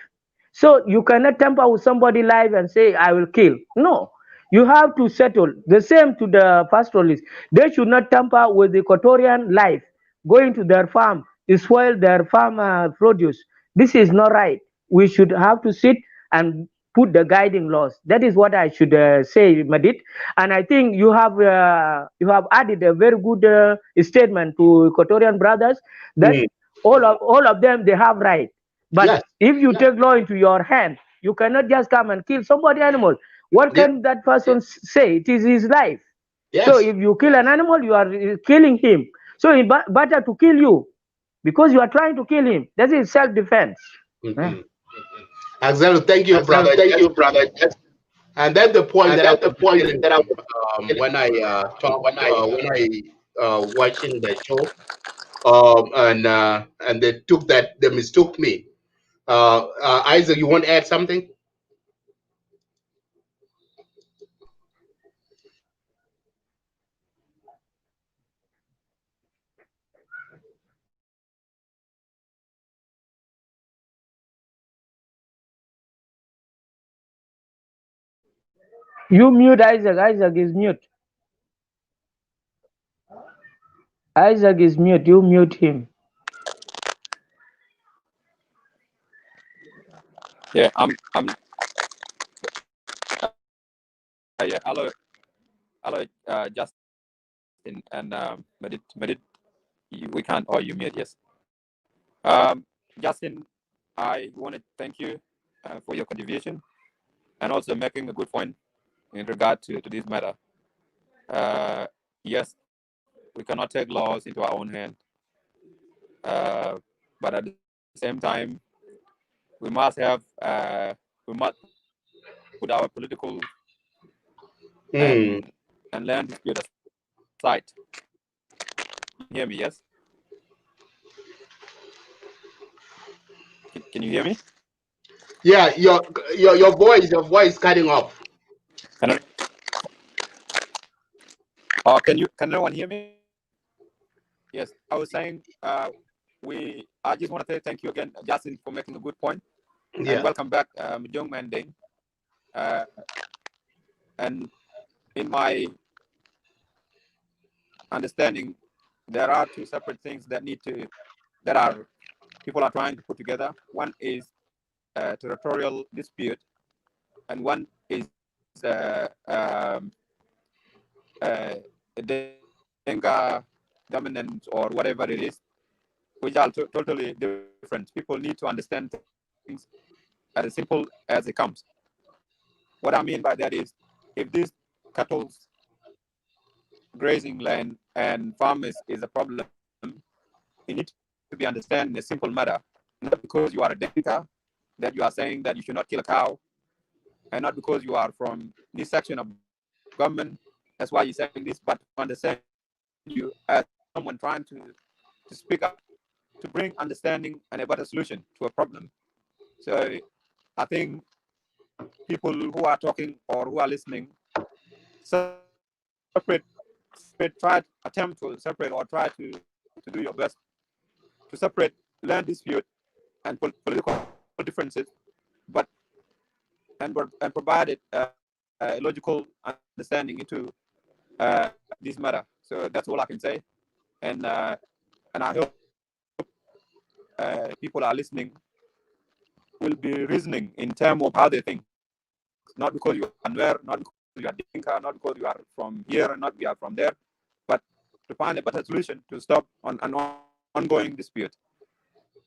So you cannot tamper with somebody's life and say, I will kill. No, you have to settle. The same to the pastoralists. They should not tamper with the Equatorian life, going to their farm to spoil their farm produce. This is not right. We should have to sit and put the guiding laws. That is what I should say, Madit. And I think you have added a very good statement to Equatorian brothers, that all of them, they have right. But Yes. if you take law into your hand, you cannot just come and kill somebody animal. What Yeah. can that person say? It is his life. So Yes. if you kill an animal, you are killing him. So it's better to kill you because you are trying to kill him. That is self-defense. Exactly. Thank you, brother. Thank Yes. you, brother. And then the point And that I then the was point getting that I from was when I talk when I when I watching the show, and they mistook me. Isaac, you want to add something? You mute Isaac. Isaac is mute. Isaac is mute. You mute him. Yeah, yeah, Justin and Medit, we can't, or you mute, yes. Justin, I want to thank you for your contribution and also making a good point in regard to this matter. Yes, we cannot take laws into our own hand, but at the same time, we must put our political and land dispute aside. Can you hear me? Yes. Can you hear me? Yeah, your voice cutting off. Can anyone hear me? Yes, I was saying I just want to say thank you again, Justin, for making a good point, and welcome back, young man Dane. And in my understanding, there are two separate things that people are trying to put together. One is territorial dispute, and one is Denga dominance or whatever it is, which are totally different. People need to understand things as simple as it comes. What I mean by that is, if this cattle grazing land and farmers is a problem, it needs to be understood in a simple matter. Not because you are a Denka that you are saying that you should not kill a cow, and not because you are from this section of government. That's why you're saying this, but to understand you as someone trying to speak up to bring understanding and a better solution to a problem. So I think people who are talking or who are listening try attempt to separate or try to do your best to separate land dispute and political differences, but and provide it a logical understanding into this matter. So that's all I can say, and I hope people are listening will be reasoning in terms of how they think, not because you are Nuer, not because you are Dinka, not because you are from here, not you are from there, but to find a better solution to stop on an ongoing dispute.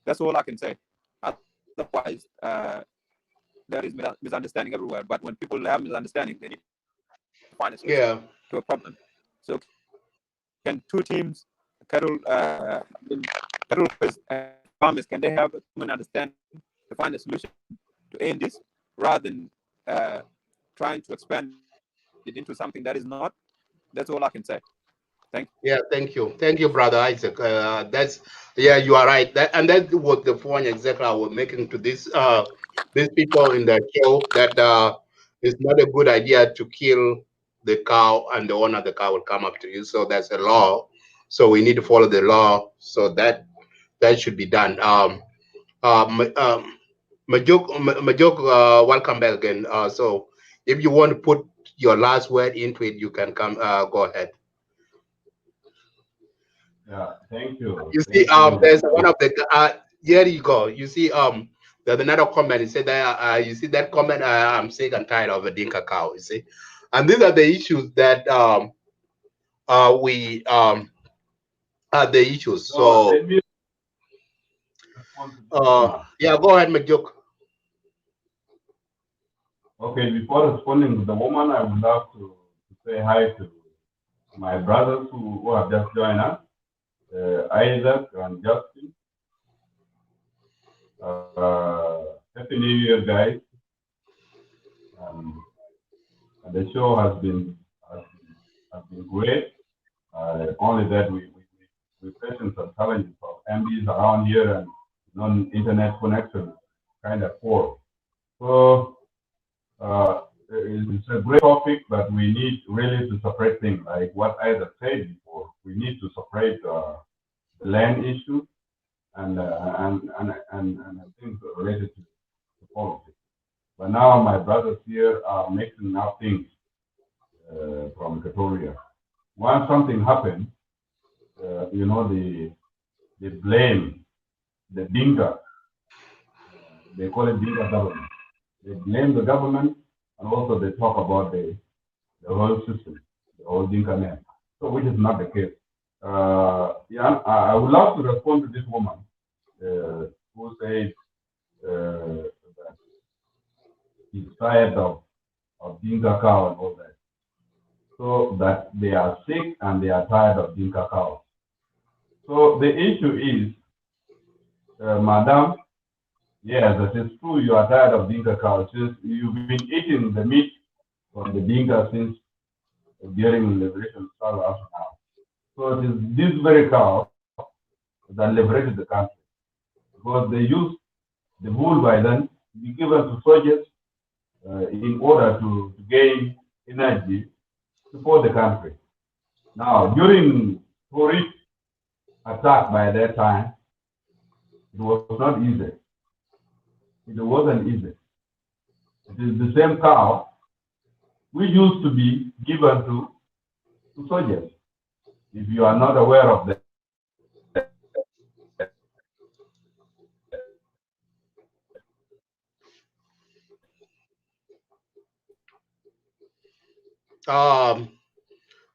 That's all I can say. Otherwise, there is misunderstanding everywhere. But when people have misunderstanding, they need to find a solution to a problem. So, can two teams, cattle and farmers, can they have a common understanding to find a solution to end this, rather than trying to expand it into something that is not? That's all I can say. Thank you. Yeah, thank you, brother Isaac. That's you are right. And that's what the point exactly I was making to this these people in the show, that it's not a good idea to kill the cow and the owner of the cow will come up to you. So that's a law. So we need to follow the law. So that should be done. Majuk, welcome back again. So if you want to put your last word into it, you can come. Go ahead. Yeah, thank you. You see, there's one of the here you go. You see, there's another comment. He said that you see that comment. I'm sick and tired of a Dinka cow. You see, and these are the issues that we are the issues. So let me respond to this woman. yeah, go ahead, Majuk. Okay, before responding to the woman, I would love to say hi to my brothers who have just joined us, Isaac and Justin. Happy New Year, guys. And the show has been great. Only that we facing some challenges of MDs around here and non-internet connection kind of poor. So it's a great topic, but we need really to separate things. Like what I said before, we need to separate the land issue and things related to politics. But now my brothers here are mixing up things from Equatoria. Once something happens, they blame the Dinka. They call it Dinka government. They blame the government, and also they talk about the whole system, the whole Dinka name. So which is not the case. I would love to respond to this woman who said that he's tired of Dinka cow and all that. So that they are sick and they are tired of Dinka cows. So the issue is, Madam, yes, it is true you are tired of Dinka cows. You've been eating the meat from the Dinka since during liberation struggle up to now. So it is this very cow that liberated the country, because they used the bull by then to be given to soldiers in order to gain energy to support the country. Now, during Torit attack by that time, it was not easy. It wasn't easy. It is the same cow we used to be given to soldiers. If you are not aware of that,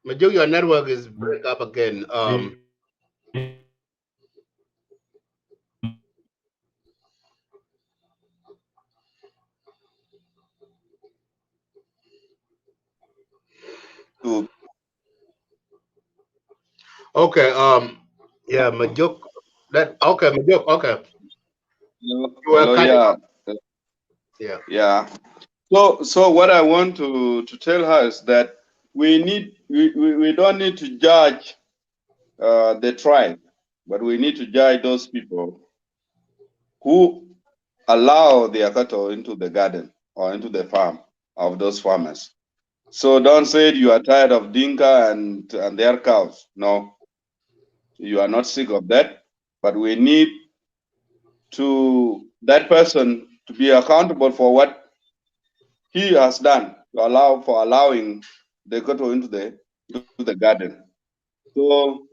Majuk, your network is break up again. Okay. Yeah, Majuk. Majuk. Okay. Hello, yeah. Yeah. Yeah. So what I want to tell her is that we don't need to judge the tribe, but we need to judge those people who allow their cattle into the garden. or into the farm of those farmers. So don't say you are tired of Dinka and their cows. No, you are not sick of that, but we need that person to be accountable for what he has done to allowing the cattle into the garden. So,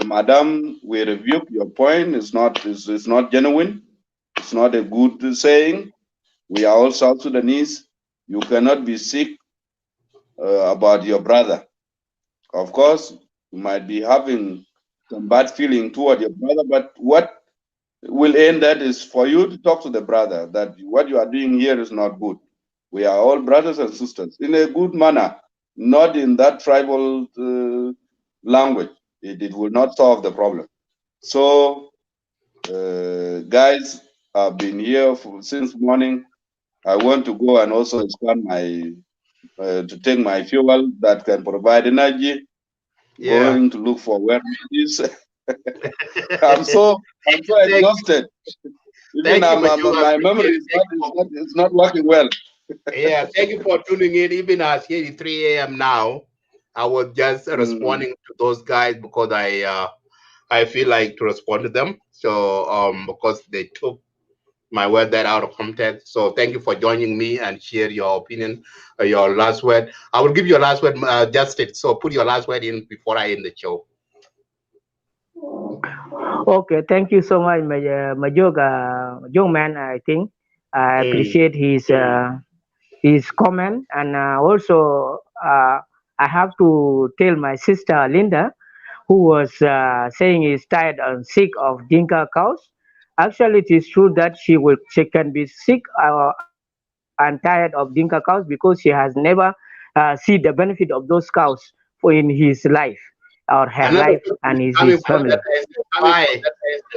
Madam, we review your point. It's not genuine. It's not a good saying. We are all South Sudanese. You cannot be sick about your brother. Of course, you might be having some bad feeling toward your brother, but what will end that is for you to talk to the brother that what you are doing here is not good. We are all brothers and sisters in a good manner, not in that tribal language. It will not solve the problem. So, guys, I've been here since morning. I want to go and also expand to take my fuel that can provide energy. Yeah. Going to look for where it is. I'm so exhausted. Even my memory is not working well. Yeah, thank you for tuning in. Even as here is 3 a.m. now, I was just responding to those guys because I feel like to respond to them. So because they took my word that out of context. So thank you for joining me and share your opinion, your last word. I will give you a last word, Justin. So put your last word in before I end the show. Okay, thank you so much, my young man. I think I appreciate his comment, and also I have to tell my sister Linda, who was saying he's tired and sick of Dinka cows. Actually, it is true that she can be sick and tired of Dinka cows because she has never seen the benefit of those cows in his life or her life Another and question is his coming from family. that is why.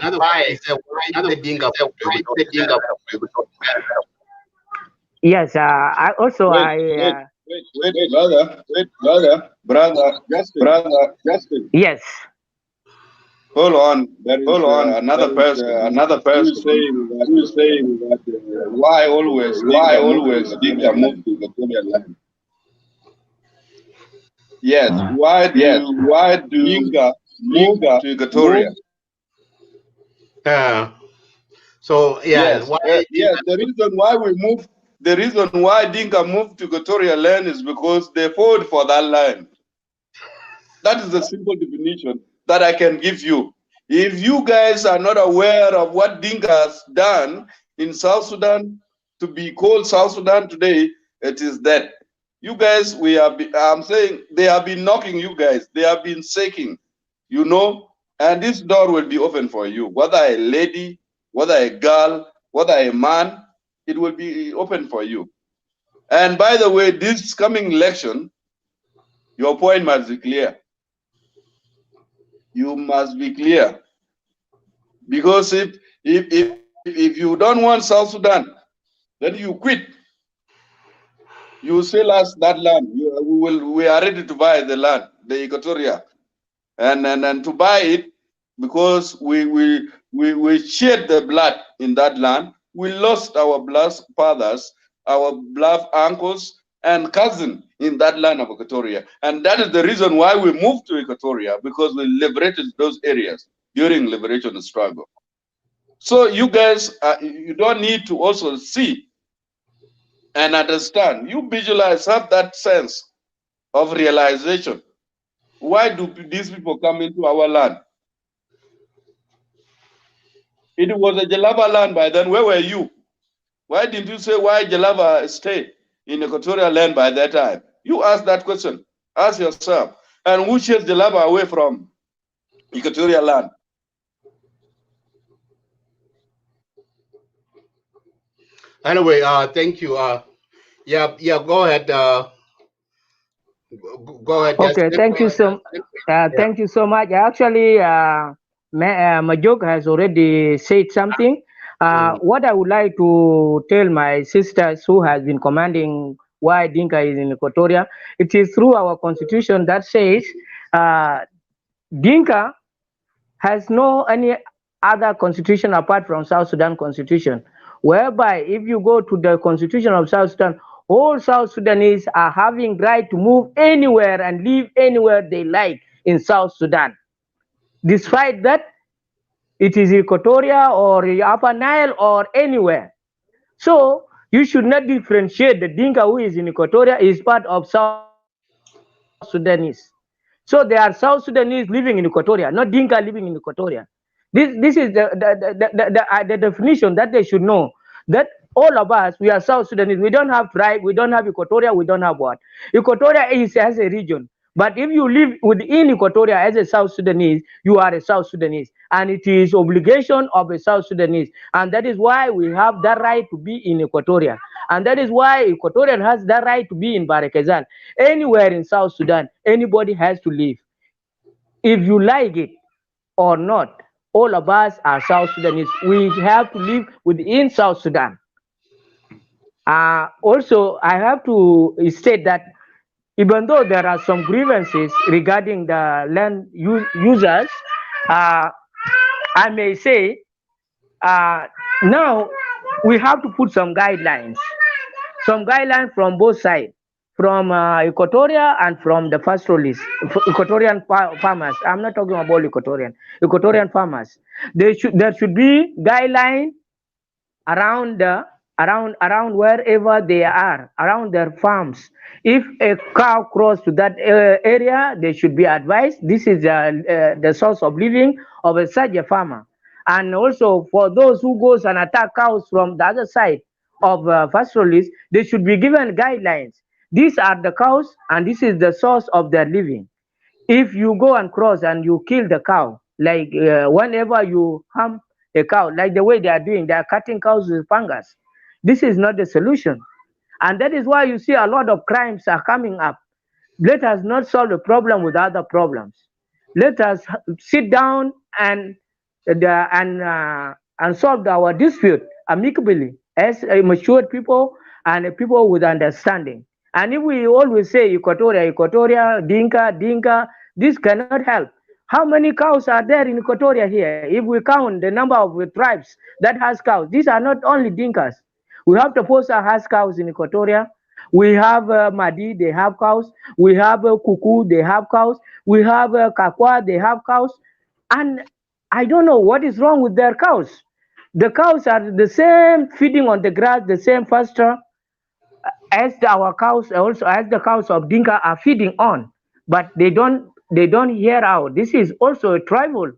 Another question is why did the Dinka move to Equatorial? Yes, I also Wait, brother, Justin. yes. Hold on. There is another person Another who is person saying that who is saying that why always why Dinka move to always Dinka Equatorial move land. to Equatorial land? Yes. Why Yes, do why do Dinka move Dinka to move? Equatoria? So yeah, Yes. why? Yes. The reason why Dinka moved to Equatorial land is because they fought for that land. That is the simple definition that I can give you. If you guys are not aware of what Dinka has done in South Sudan to be called South Sudan today, it is that. You guys, I'm saying they have been knocking you guys. They have been shaking, and this door will be open for you. Whether a lady, whether a girl, whether a man, it will be open for you. And by the way, this coming election, your point must be clear. You must be clear, because if you don't want South Sudan, then you quit. You sell us that land. We are ready to buy the land, the Equatoria, and to buy it because we shed the blood in that land. We lost our blood fathers, our blood uncles and cousins in that land of Equatoria, and that is the reason why we moved to Equatoria, because we liberated those areas during liberation struggle. So you guys, you don't need to also see and understand. You visualize, have that sense of realization. Why do these people come into our land? It was a Jalaba land by then. Where were you? Why didn't you say why Jalaba stayed in Equatorial land by that time? You ask that question. Ask yourself. And who chased Jalaba away from Equatorial land? Anyway, thank you. Yeah, go ahead. Go ahead, Okay, Justin. Yeah. thank you so much. Actually, Majok has already said something. What I would like to tell my sisters who has been commanding why Dinka is in Equatoria, it is through our constitution that says uh, Dinka has no any other constitution apart from South Sudan constitution. whereby if you go to the constitution of South Sudan, all South Sudanese are having right to move anywhere and live anywhere they like in South Sudan. Despite that, it is Equatoria or Upper Nile or anywhere. So you should not differentiate the Dinka who is in Equatoria is part of South Sudanese. So there are South Sudanese living in Equatoria, not Dinka living in Equatoria. This is the definition that they should know, that all of us, we are South Sudanese. We don't have tribe, we don't have Equatoria, we don't have what. Equatoria is as a region. But if you live within Equatoria as a South Sudanese, you are a South Sudanese. And it is obligation of a South Sudanese. And that is why we have that right to be in Equatoria. And that is why Equatorian has that right to be in Barakazal. Anywhere in South Sudan, anybody has to live. If you like it or not, all of us are South Sudanese. We have to live within South Sudan. Also, I have to state that even though there are some grievances regarding the land users, I may say now we have to put some guidelines from both sides, from Equatoria and from the pastoralists, Equatorian farmers. I'm not talking about Equatorian farmers. There should be guidelines around around wherever they are, around their farms. If a cow cross to that area, they should be advised. This is the source of living of such a farmer. And also for those who goes and attack cows from the other side of pastoralists, they should be given guidelines. These are the cows, and this is the source of their living. If you go and cross and you kill the cow, like whenever you harm a cow, like the way they are doing, they are cutting cows with fungus. This is not the solution. And that is why you see a lot of crimes are coming up. Let us not solve the problem with other problems. Let us sit down and solve our dispute amicably as mature people and people with understanding. And if we always say Equatoria, Dinka, this cannot help. How many cows are there in Equatoria here? If we count the number of tribes that has cows, these are not only Dinkas. We have Toposa has cows in Equatoria. We have Madi, they have cows. We have Kuku, they have cows. We have Kakwa, they have cows. And I don't know what is wrong with their cows. The cows are the same feeding on the grass, the same pasture as our cows, also as the cows of Dinka are feeding on. But they don't hear out. This is also a tribal,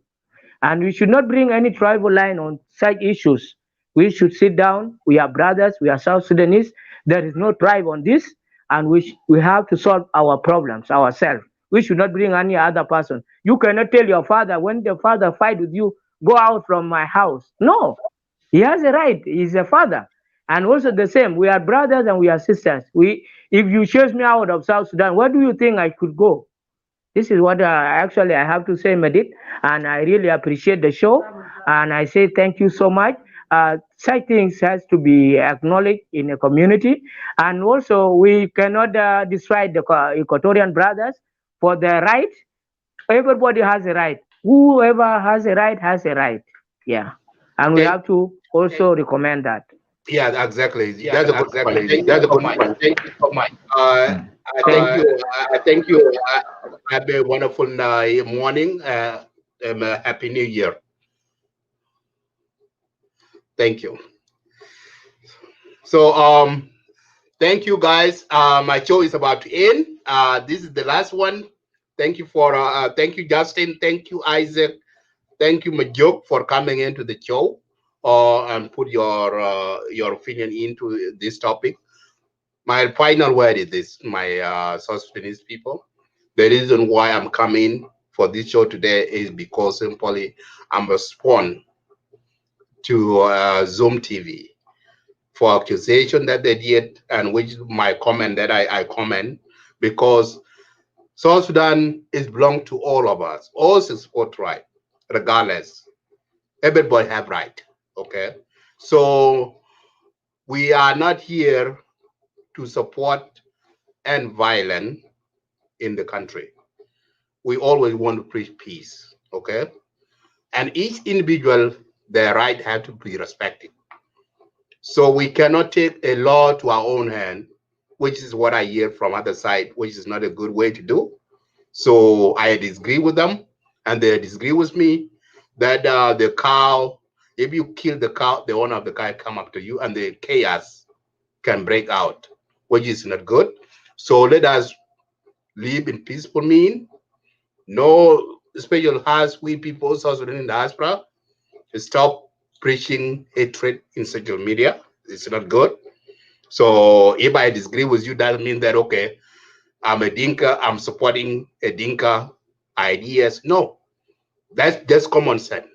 and we should not bring any tribal line on such issues. We should sit down. We are brothers. We are South Sudanese. There is no tribe on this, and we have to solve our problems ourselves. We should not bring any other person. You cannot tell your father when the father fight with you, go out from my house. No, he has a right. He's a father. And also the same, we are brothers and we are sisters. If you chase me out of South Sudan, where do you think I could go? This is what actually I have to say, Medit, and I really appreciate the show, and I say thank you so much. Such things has to be acknowledged in a community, and also we cannot destroy the Equatorian brothers for their right. Everybody has a right. Whoever has a right has a right. Yeah, and we have to also recommend that. Yeah, exactly. That's a good point. That's a good point. Thank you so much. Thank you. Thank you. Have a wonderful morning. Happy New Year. Thank you. So, thank you guys. My show is about to end. This is the last one. Thank you for. Thank you, Justin. Thank you, Isaac. Thank you, Majuk, for coming into the show and put your opinion into this topic. My final word is this, my South Sudanese people. The reason why I'm coming for this show today is because simply I'm responding to ZööMTV for accusation that they did, and which my comment that I comment, because South Sudan is belong to all of us, all 64 tribes, regardless. Everybody have right, okay? So we are not here to support and violence in the country. We always want to preach peace, okay? And each individual, their right have to be respected. So we cannot take a law to our own hand, which is what I hear from other side, which is not a good way to do. So I disagree with them, and they disagree with me that the cow, if you kill the cow, the owner of the cow come up to you, and the chaos can break out, which is not good. So let us live in peaceful mean. No special as we people South Sudan in diaspora. Stop preaching hatred in social media. It's not good. So if I disagree with you, that means that okay, I'm a Dinka, I'm supporting a Dinka ideas. No, that's just common sense.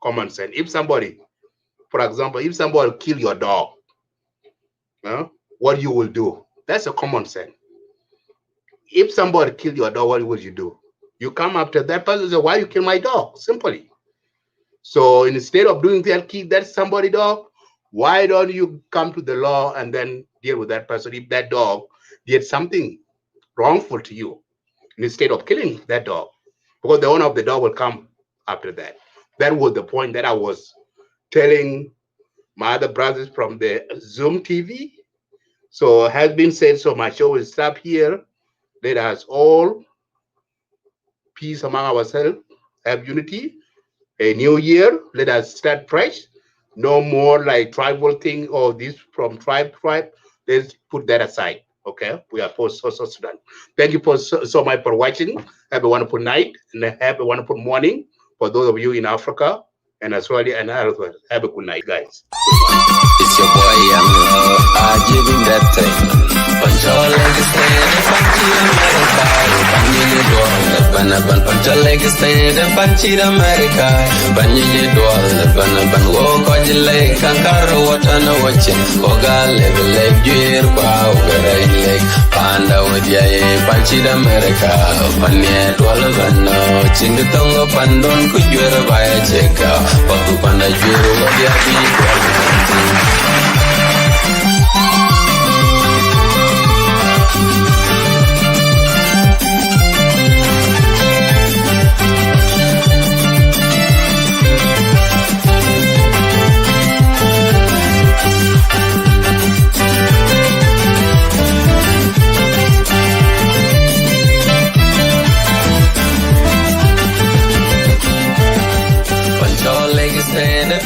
Common sense. If somebody, for example, if somebody kill your dog, what you will do? That's a common sense. If somebody kill your dog, what would you do? You come after that person and say, why you kill my dog? Simply. So instead of doing that, kill that somebody dog, why don't you come to the law and then deal with that person if that dog did something wrongful to you instead of killing that dog? Because the owner of the dog will come after that. That was the point that I was telling my other brothers from the ZööMTV. So has been said, so my show will stop here. Let us all peace among ourselves, have unity. A new year, let us start fresh. No more like tribal thing or this from tribe. Let's put that aside. Okay, we are for South Sudan. Thank you for so much for watching. Have a wonderful night and have a wonderful morning for those of you in Africa and Australia and elsewhere. Have a good night, guys. It's your boy Young Love. I give him that thing. Control like a stand, punchy America. Banyi doll, ban control like a stand, punchy America. Banyi doll, ban walk on the lake, kankaro watana watching. Oga level like gear, wow, lake. Panda with ya, punchy America. Banyi doll, no, chingatongo pandon could you ever buy a check out? Papu panda juru, what ya be?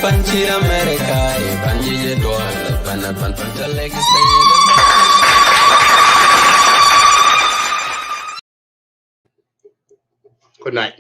Panchi America, Panji Dwala, Pancha Legacy. Good night.